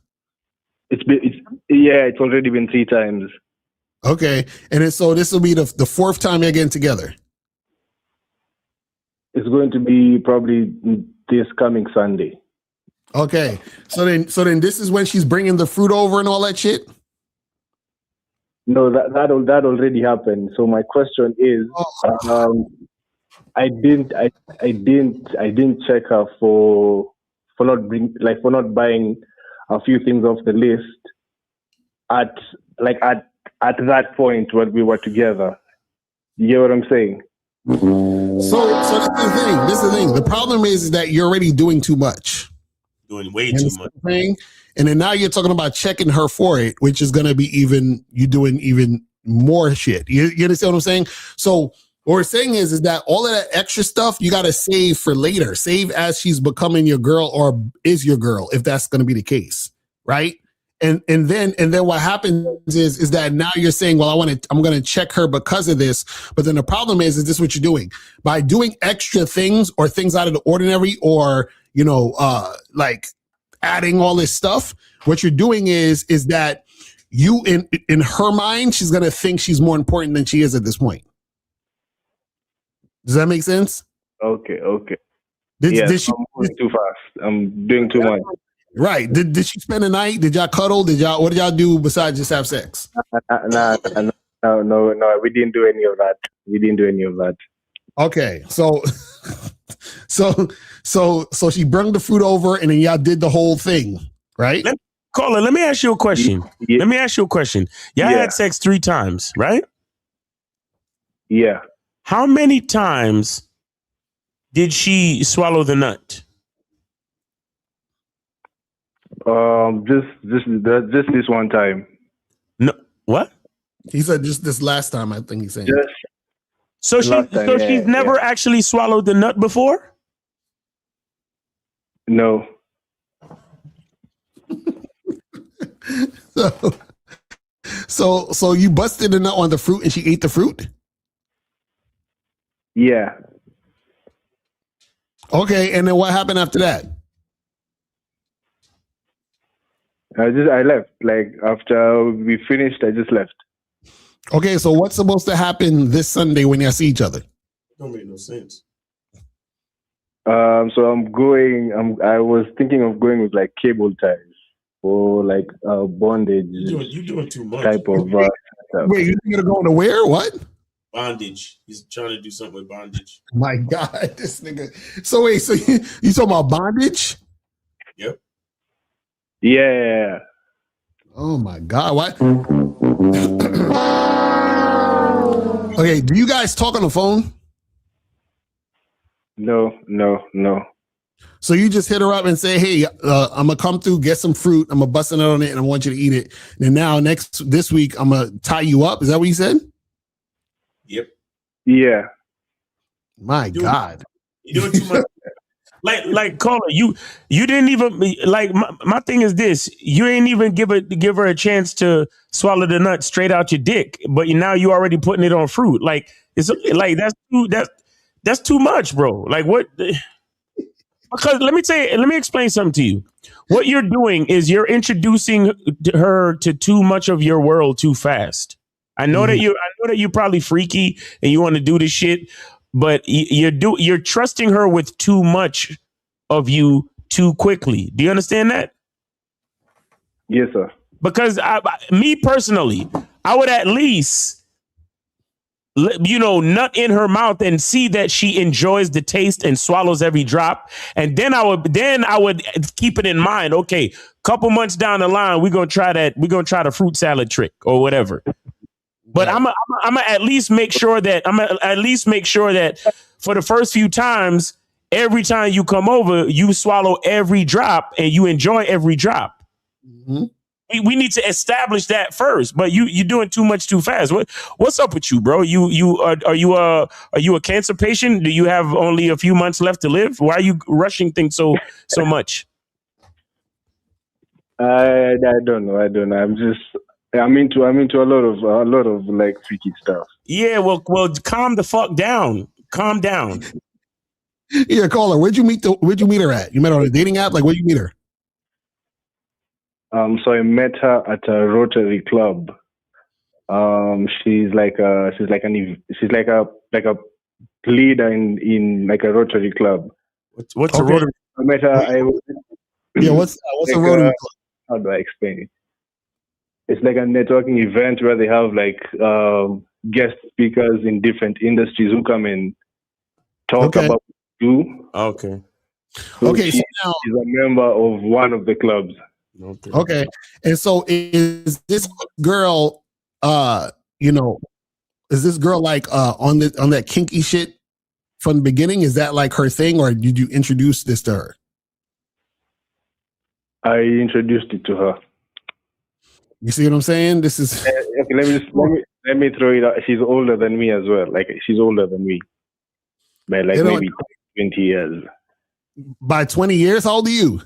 It's already been 3 times. Okay. And so this will be the 4th time you're getting together? It's going to be probably this coming Sunday. Okay. So then this is when she's bringing the fruit over and all that shit? No, that already happened. So my question is, I didn't check her for not buying a few things off the list at that point when we were together. You get what I'm saying? So this is the thing. The problem is that you're already doing too much. Doing way too much. And then now you're talking about checking her for it, which is going to be you doing even more shit. You understand what I'm saying? So what we're saying is that all of that extra stuff you got to save for later. Save as she's becoming your girl or is your girl, if that's going to be the case, right? And then what happens is that now you're saying, well, I'm going to check her because of this. But then the problem is this what you're doing by doing extra things or things out of the ordinary, or like adding all this stuff. What you're doing is that you in her mind, she's going to think she's more important than she is at this point. Does that make sense? Okay. Did she? I'm moving too fast. I'm doing too much. Right. Did she spend the night? Did y'all cuddle? What did y'all do besides just have sex? No. We didn't do any of that. Okay. So So she brought the fruit over, and then y'all did the whole thing, right? Caller, let me ask you a question. Yeah. Let me ask you a question. Y'all had sex 3 times, right? Yeah. How many times did she swallow the nut? Just this one time. No, what? He said just this last time. I think he's saying. So she's never actually swallowed the nut before? No. So you busted the nut on the fruit, and she ate the fruit. Yeah. Okay, and then what happened after that? I left. Like after we finished, I just left. Okay, so what's supposed to happen this Sunday when y'all see each other? Don't make no sense. So I was thinking of going with like cable ties or like bondage. You're doing too much. Type of stuff. Wait, you're gonna go to where? What? Bondage. He's trying to do something with bondage. My God, this nigga. So wait, so you talking about bondage? Yep. Yeah. Oh my God, what? Okay, do you guys talk on the phone? No. So you just hit her up and say, "Hey, I'm gonna come through, get some fruit. I'm gonna bust a nut on it, and I want you to eat it. And now this week, I'm gonna tie you up." Is that what you said? Yep. Yeah. My God. You're doing too much. Like caller, you didn't even like my thing is this. You ain't even give her a chance to swallow the nut straight out your dick, but now you already putting it on fruit. Like it's like that's too much, bro. Like what? Because let me explain something to you. What you're doing is you're introducing her to too much of your world too fast. I know that you're probably freaky and you want to do this shit, but you're trusting her with too much of you too quickly. Do you understand that? Yes, sir. Because me personally, I would at least, nut in her mouth and see that she enjoys the taste and swallows every drop. And then I would keep it in mind. Okay, couple months down the line, we're gonna try the fruit salad trick or whatever. But I'm gonna at least make sure that for the first few times, every time you come over, you swallow every drop and you enjoy every drop. Mm-hmm. We need to establish that first. But you're doing too much too fast. What's up with you, bro? Are you a cancer patient? Do you have only a few months left to live? Why are you rushing things so much? I don't know. I'm into a lot of like freaky stuff. Yeah, well, calm the fuck down. Calm down. Yeah, caller. Where'd you meet her at? You met her on a dating app? Like, where'd you meet her? So I met her at a Rotary club. She's like a leader in like a Rotary club. What's a Rotary? I met her. What's like a Rotary club? How do I explain it? It's like a networking event where they have like guest speakers in different industries who come and talk about what they do. Okay. So she's a member of one of the clubs. Okay. And so is this girl is this girl like on that kinky shit from the beginning? Is that like her thing, or did you introduce this to her? I introduced it to her. You see what I'm saying? This is okay. Let me throw it out. She's older than me as well. Like she's older than me by like maybe 20 years. By 20 years, how old are you?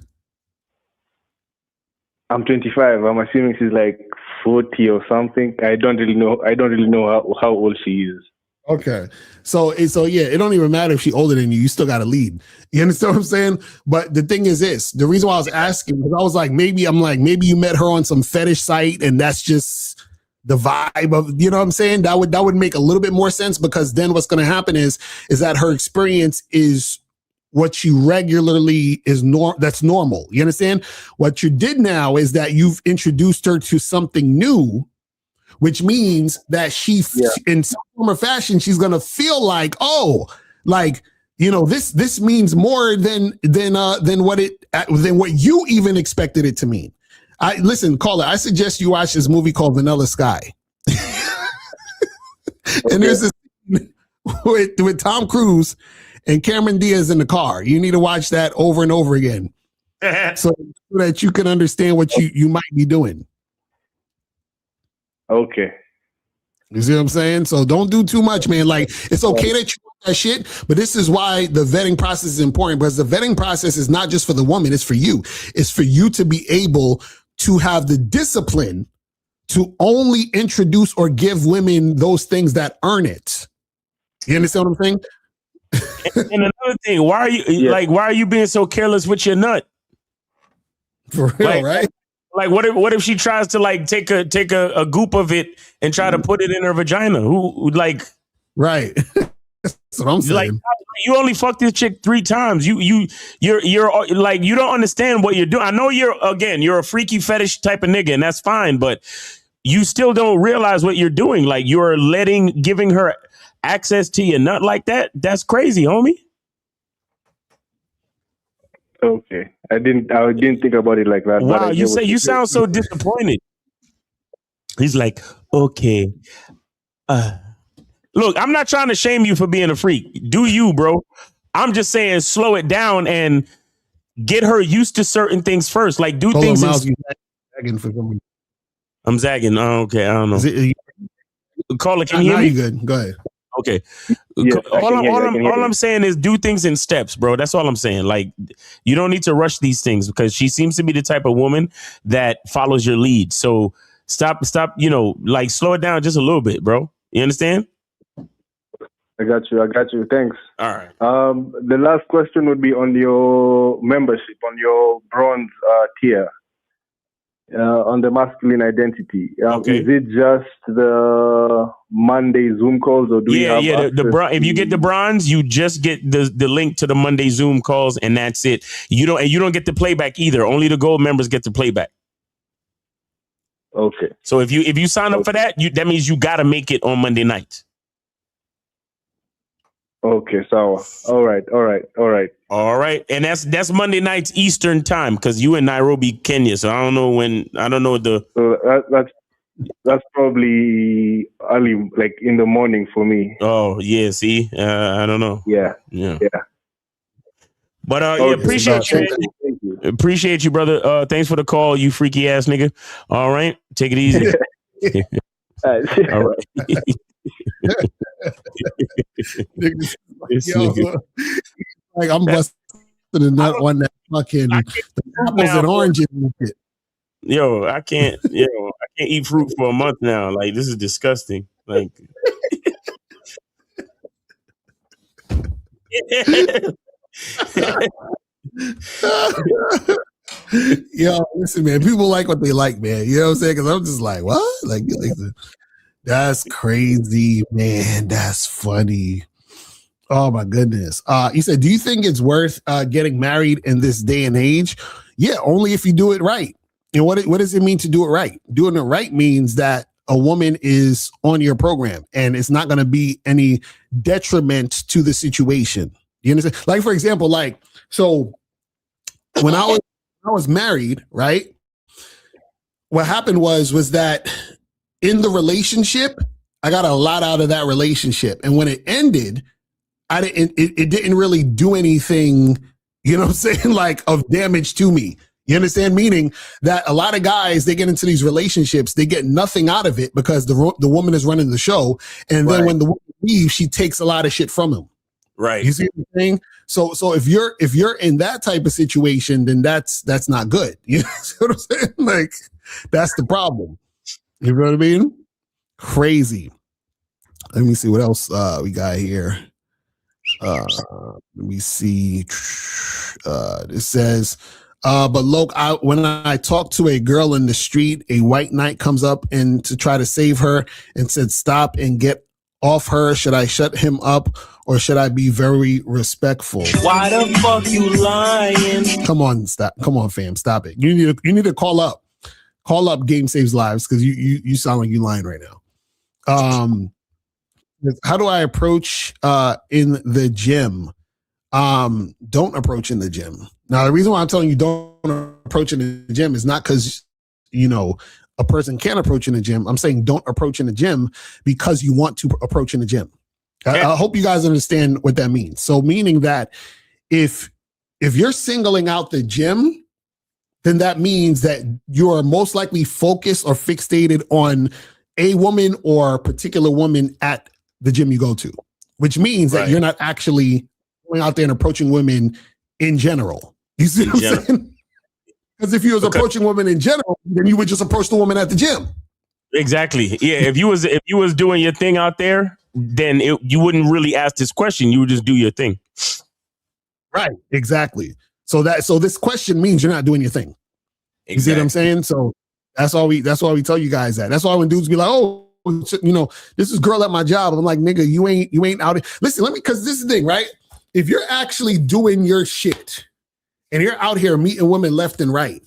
I'm 25. I'm assuming she's like 40 or something. I don't really know how old she is. Okay. So yeah, it don't even matter if she's older than you. You still got to lead. You understand what I'm saying? But the thing is this, the reason why I was asking, because I was like, maybe you met her on some fetish site and that's just the vibe of, you know what I'm saying? That would make a little bit more sense, because then what's going to happen is that her experience is what you regularly that's normal. You understand? What you did now is that you've introduced her to something new, which means that in some form or fashion, she's going to feel like, You know, this means more than what you even expected it to mean. Listen, caller, I suggest you watch this movie called Vanilla Sky. And there's this with Tom Cruise and Cameron Diaz in the car. You need to watch that over and over again so that you can understand what you might be doing. Okay. You see what I'm saying? So don't do too much, man. Like, it's okay that you want that shit, but this is why the vetting process is important, because the vetting process is not just for the woman, it's for you. It's for you to be able to have the discipline to only introduce or give women those things that earn it. You understand what I'm saying? And another thing, why are you being so careless with your nut? For real, right? Like, what if she tries to like take a goop of it and try to put it in her vagina? Who like? Right. That's what I'm saying. Like, you only fucked this chick 3 times. You're like, you don't understand what you're doing. I know you're a freaky fetish type of nigga, and that's fine, but you still don't realize what you're doing. Like, you're giving her access to your nut like that. That's crazy, homie. Okay. I didn't think about it like that. Wow, you sound so disappointed. He's like, okay. Look, I'm not trying to shame you for being a freak. Do you, bro? I'm just saying slow it down and get her used to certain things first. Like, do things. I'm zagging. Oh, okay, I don't know. Caller, can you hear me? You good. Go ahead. Okay. Yes, all I'm saying is do things in steps, bro. That's all I'm saying. Like, you don't need to rush these things because she seems to be the type of woman that follows your lead. So stop, like slow it down just a little bit, bro. You understand? I got you. Thanks. All right. The last question would be on your membership, on your bronze tier, on the masculine identity. Okay. Is it just the Monday Zoom calls, or do you have if you get the bronze, you just get the link to the Monday Zoom calls, and that's it. You don't get the playback either. Only the gold members get the playback. Okay. So if you sign up for that, that means you got to make it on Monday nights. Okay, so all right. And that's Monday nights Eastern time because you in Nairobi, Kenya. So I don't know So that's probably early, like in the morning for me. Oh yeah, see, I don't know. Yeah. But appreciate you, man. Thank you. Appreciate you, brother. Thanks for the call, you freaky ass nigga. All right, take it easy. All right. Like, I'm busting a nut on that fucking apples and oranges and shit. Yo, I can't eat fruit for a month now. Like, this is disgusting. Like, Yo, listen, man. People like what they like, man. You know what I'm saying? Because I'm just like, what? Like, that's crazy, man. That's funny. Oh my goodness. He said, do you think it's worth getting married in this day and age? Yeah, only if you do it right. And what does it mean to do it right? Doing it right means that a woman is on your program and it's not going to be any detriment to the situation. You understand? Like, for example, so when I was married, right? What happened was that in the relationship, I got a lot out of that relationship. And when it ended, it didn't really do anything, you know what I'm saying, like of damage to me. You understand? Meaning that a lot of guys, they get into these relationships, they get nothing out of it because the woman is running the show. And then when the woman leaves, she takes a lot of shit from him. Right. You see what I'm saying? So if you're in that type of situation, then that's not good. You know what I'm saying? Like, that's the problem. You know what I mean? Crazy. Let me see what else we got here. Let me see. It says, but look, when I talk to a girl in the street, a white knight comes up and to try to save her and said, stop and get off her. Should I shut him up or should I be very respectful? Why the fuck you lying? Come on, stop. Come on, fam. Stop it. You need to call up. Call up Game Saves Lives because you sound like you lying right now. How do I approach in the gym? don't approach in the gym. Now, the reason why I'm telling you don't approach in the gym is not because, a person can't approach in the gym. I'm saying don't approach in the gym because you want to approach in the gym. I hope you guys understand what that means. So meaning that if you're singling out the gym, then that means that you're most likely focused or fixated on a woman or a particular woman at the gym you go to, which means that you're not actually going out there and approaching women in general. You see what I'm saying? Because if you was approaching women in general, then you would just approach the woman at the gym. Exactly. Yeah. If you was doing your thing out there, then you wouldn't really ask this question. You would just do your thing. Right. Exactly. So this question means you're not doing your thing. You see what I'm saying? So that's why we tell you guys that. That's why when dudes be like, oh, this is girl at my job. I'm like, nigga, you ain't out. Listen, because this is the thing, right? If you're actually doing your shit and you're out here meeting women left and right,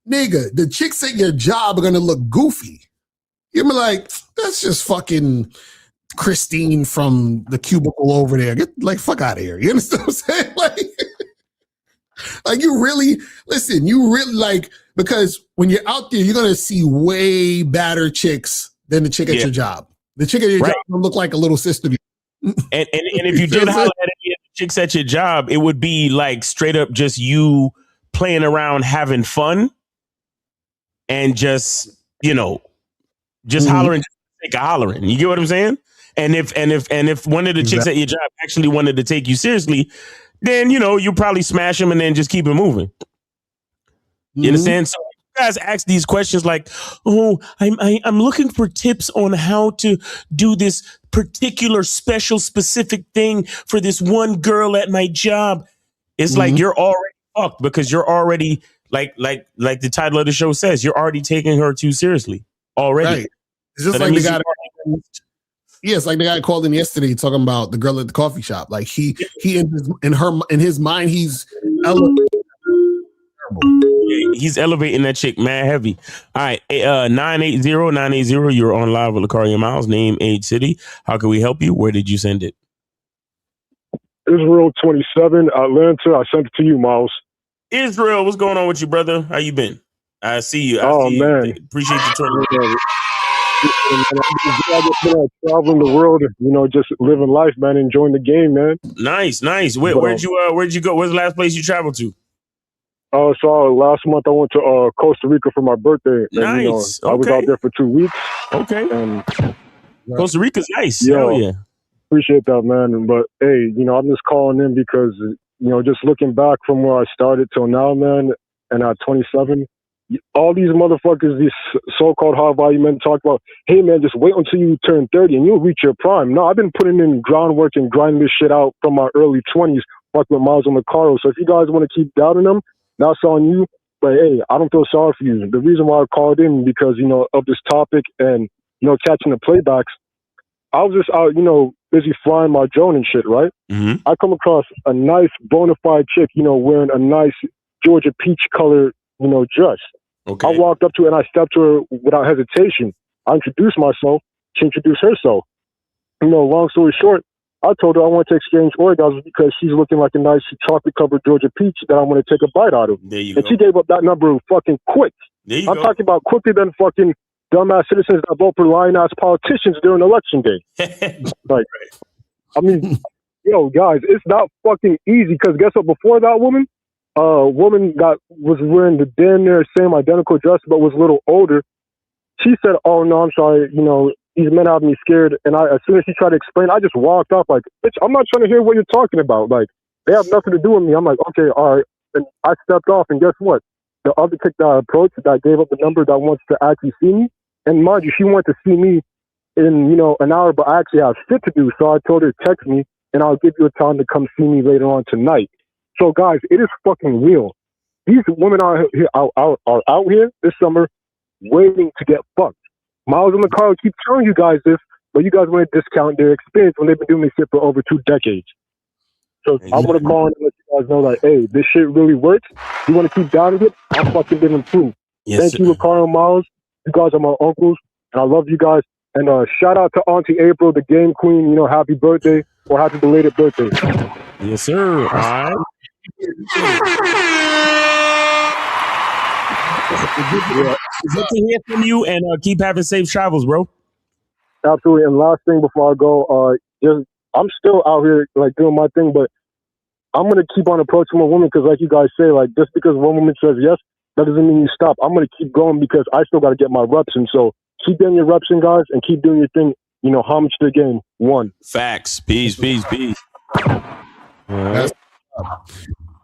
nigga, the chicks at your job are going to look goofy. You're gonna be like, that's just fucking Christine from the cubicle over there. Get fuck out of here. You understand what I'm saying? Like you really because when you're out there, you're gonna see way badder chicks than the chick at your job. The chick at your job will look like a little sister. And if you did holler at any of the chicks at your job, it would be like straight up just you playing around, having fun, and just hollering, just for the sake of hollering. You get what I'm saying? And if one of the chicks at your job actually wanted to take you seriously, then you probably smash them and then just keep it moving. You understand? So you guys ask these questions like, "Oh, I'm looking for tips on how to do this particular special specific thing for this one girl at my job." It's like you're already fucked because you're already like the title of the show says, you're already taking her too seriously already. Right. It's just like the guy. It's like the guy called in yesterday talking about the girl at the coffee shop. Like he in his mind, he's he's elevating that chick mad heavy. All right, 980-980. You're on live with Locario Miles. Name, age, city. How can we help you? Where did you send it? Israel 27, Atlanta. I sent it to you, Miles. Israel, what's going on with you, brother? How you been? I see you. Man, appreciate you turning. I've been traveling the world, just living life, man, enjoying the game, man. Nice. Where'd you go? Where's the last place you traveled to? So last month I went to Costa Rica for my birthday. Nice. And, I was out there for 2 weeks. Okay. And Costa Rica's nice. Hell yeah. Appreciate that, man. But hey, I'm just calling in because just looking back from where I started till now, man, and at 27. All these motherfuckers, these so-called high-value men talk about, hey, man, just wait until you turn 30 and you'll reach your prime. No, I've been putting in groundwork and grinding this shit out from my early 20s, fucking with Miles on Locario. So if you guys want to keep doubting them, that's on you. But, hey, I don't feel sorry for you. The reason why I called in because, of this topic and, catching the playbacks, I was just out, busy flying my drone and shit, right? Mm-hmm. I come across a nice bona fide chick, wearing a nice Georgia peach color, dress. Okay. I walked up to her and I stepped to her without hesitation. I introduced myself. She introduced herself. Long story short, I told her I want to exchange orgasms because she's looking like a nice chocolate-covered Georgia peach that I want to take a bite out of. There you and go. She gave up that number fucking quick. There you I'm go. talking about quicker than fucking dumbass citizens that vote for lying-ass politicians during election day. Guys, it's not fucking easy because guess what? Before that woman was wearing the damn near same identical dress but was a little older. She said, "Oh no, I'm sorry, these men have me scared." And as soon as she tried to explain, I just walked off like, "Bitch, I'm not trying to hear what you're talking about. Like, they have nothing to do with me." I'm like, "Okay, all right." And I stepped off, and guess what? The other chick that I approached, that gave up the number, that wants to actually see me, and mind you, she wanted to see me in an hour, but I actually have shit to do. So I told her, text me, and I'll give you a time to come see me later on tonight. So, guys, it is fucking real. These women are out here this summer waiting to get fucked. Miles and Locario keep telling you guys this, but you guys want to discount their experience when they've been doing this shit for over 2 decades. So I want to call and let you guys know that, hey, this shit really works. You want to keep doubting it? I'm fucking living proof. Thank you, Locario, Miles. You guys are my uncles, and I love you guys. And shout out to Auntie April, the game queen. Happy birthday or happy belated birthday. Yes, sir. All right. Good to hear from you, and keep having safe travels, bro. Absolutely. And last thing before I go, I'm still out here like doing my thing, but I'm gonna keep on approaching my woman because, like you guys say, like just because one woman says yes, that doesn't mean you stop. I'm gonna keep going because I still got to get my reps in. So keep getting your reps in, guys, and keep doing your thing. You know, homage to the game. One. Facts. Peace. All right.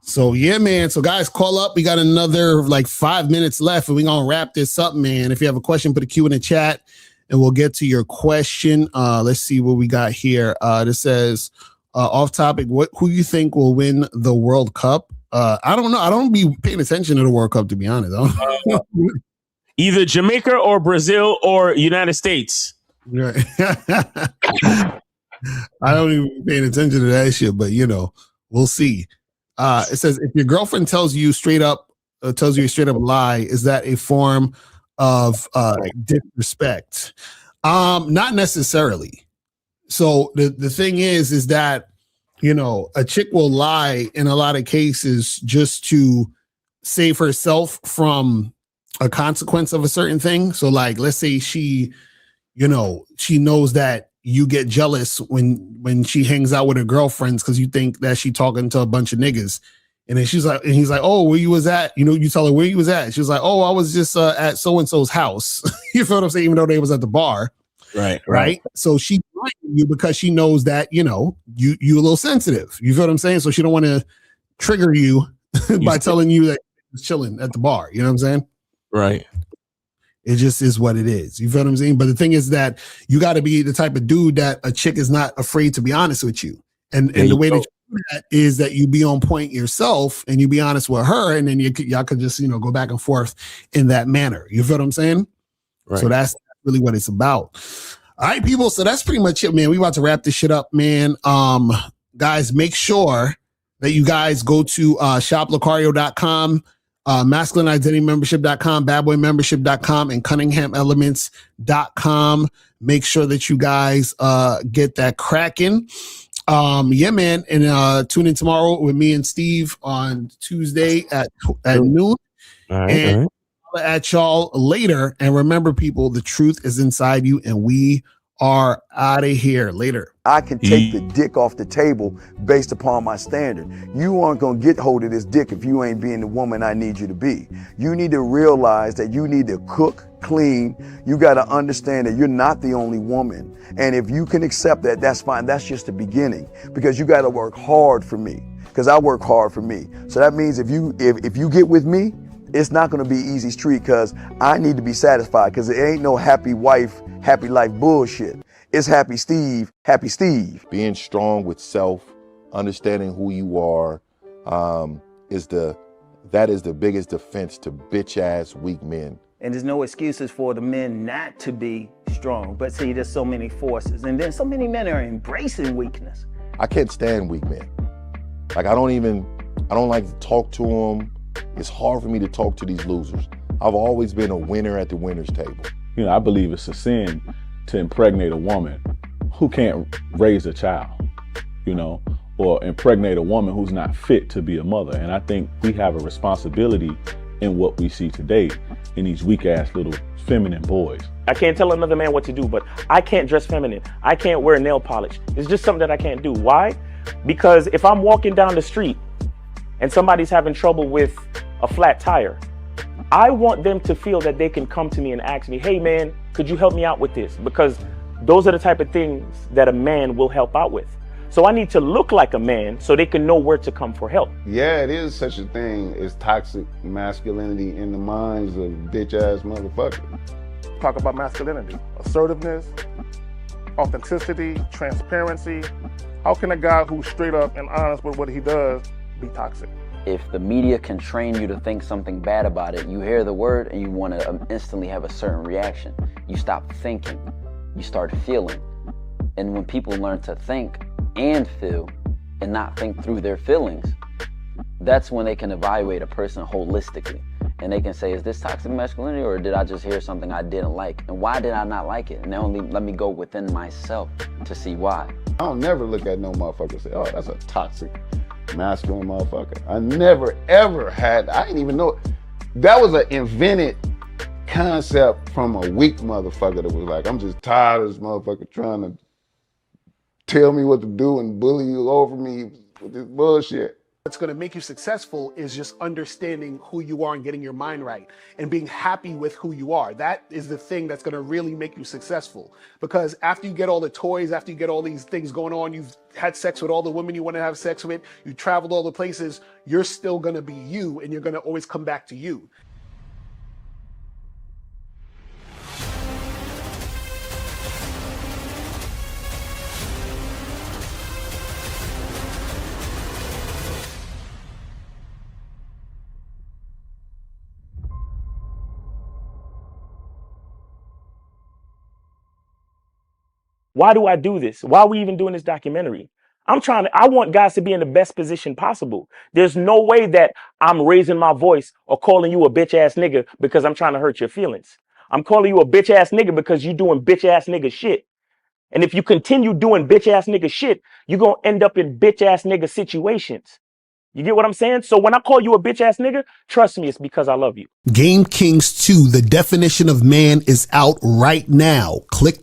So yeah, man. So guys, call up. We got another like 5 minutes left, and we're gonna wrap this up, man. If you have a question, put a Q in the chat, and we'll get to your question. Let's see what we got here. This says, off topic, who you think will win the World Cup? I don't know. I don't be paying attention to the World Cup, to be honest. Either Jamaica or Brazil or United States. Right. I don't even be paying attention to that shit, but you know, we'll see. It says, if your girlfriend tells you a straight up lie, is that a form of disrespect? Not necessarily. So the thing is that, you know, a chick will lie in a lot of cases just to save herself from a consequence of a certain thing. So like, let's say she knows that you get jealous when she hangs out with her girlfriends because you think that she talking to a bunch of niggas. And then he's like, oh, where you was at? You know, you tell her where you was at. She's like, oh, I was just at so-and-so's house. You feel what I'm saying? Even though they was at the bar. Right. So she lying to you because she knows that, you know, you a little sensitive. You feel what I'm saying? So she don't want to trigger you by telling you that she's chilling at the bar. You know what I'm saying? Right. It just is what it is. You feel what I'm saying? But the thing is that you got to be the type of dude that a chick is not afraid to be honest with you. And the way that you do that is that you be on point yourself and you be honest with her, and then y'all could just, you know, go back and forth in that manner. You feel what I'm saying? Right. So that's really what it's about. All right, people. So that's pretty much it, man. We about to wrap this shit up, man. Guys, make sure that you guys go to shoplocario.com, masculineidentitymembership.com, badboymembership.com, and cunninghamelements.com. Make sure that you guys get that cracking. Yeah, man. And tune in tomorrow with me and Steve on Tuesday at noon. All right. At y'all later. And remember, people, the truth is inside you, and we are out of here. Later. I can take the dick off the table based upon my standard. You aren't going to get hold of this dick if you ain't being the woman I need you to be. You need to realize that you need to cook, clean. You got to understand that you're not the only woman. And if you can accept that, that's fine. That's just the beginning, because you got to work hard for me, because I work hard for me. So that means if you get with me, it's not going to be easy street, because I need to be satisfied, because it ain't no happy wife, happy life bullshit. It's happy Steve. Being strong with self, understanding who you are, that is the biggest defense to bitch ass weak men. And there's no excuses for the men not to be strong. But see, there's so many forces, and then so many men are embracing weakness. I can't stand weak men. Like I don't like to talk to them. It's hard for me to talk to these losers. I've always been a winner at the winner's table. You know, I believe it's a sin to impregnate a woman who can't raise a child, you know, or impregnate a woman who's not fit to be a mother. And I think we have a responsibility in what we see today in these weak ass little feminine boys. I can't tell another man what to do, but I can't dress feminine. I can't wear nail polish. It's just something that I can't do. Why? Because if I'm walking down the street and somebody's having trouble with a flat tire, I want them to feel that they can come to me and ask me, hey man, could you help me out with this? Because those are the type of things that a man will help out with. So I need to look like a man so they can know where to come for help. Yeah, it is such a thing as toxic masculinity in the minds of bitch ass motherfuckers. Talk about masculinity, assertiveness, authenticity, transparency. How can a guy who's straight up and honest with what he does be toxic? If the media can train you to think something bad about it, you hear the word and you want to instantly have a certain reaction. You stop thinking, you start feeling. And when people learn to think and feel and not think through their feelings, that's when they can evaluate a person holistically. And they can say, is this toxic masculinity, or did I just hear something I didn't like? And why did I not like it? And only let me go within myself to see why. I don't never look at no motherfucker and say, oh, that's a toxic masculine motherfucker. I never ever had, I didn't even know, that was an invented concept from a weak motherfucker that was like, I'm just tired of this motherfucker trying to tell me what to do and bully you over me with this bullshit. What's going to make you successful is just understanding who you are and getting your mind right and being happy with who you are. That is the thing that's going to really make you successful. Because after you get all the toys, after you get all these things going on, you've had sex with all the women you want to have sex with, you traveled all the places, you're still going to be you and you're going to always come back to you. Why do I do this? Why are we even doing this documentary? I want guys to be in the best position possible. There's no way that I'm raising my voice or calling you a bitch ass nigga because I'm trying to hurt your feelings. I'm calling you a bitch ass nigga because you doing bitch ass nigga shit. And if you continue doing bitch ass nigga shit, you're going to end up in bitch ass nigga situations. You get what I'm saying? So when I call you a bitch ass nigga, trust me, it's because I love you. Game Kings 2, The Definition of Man is out right now. Click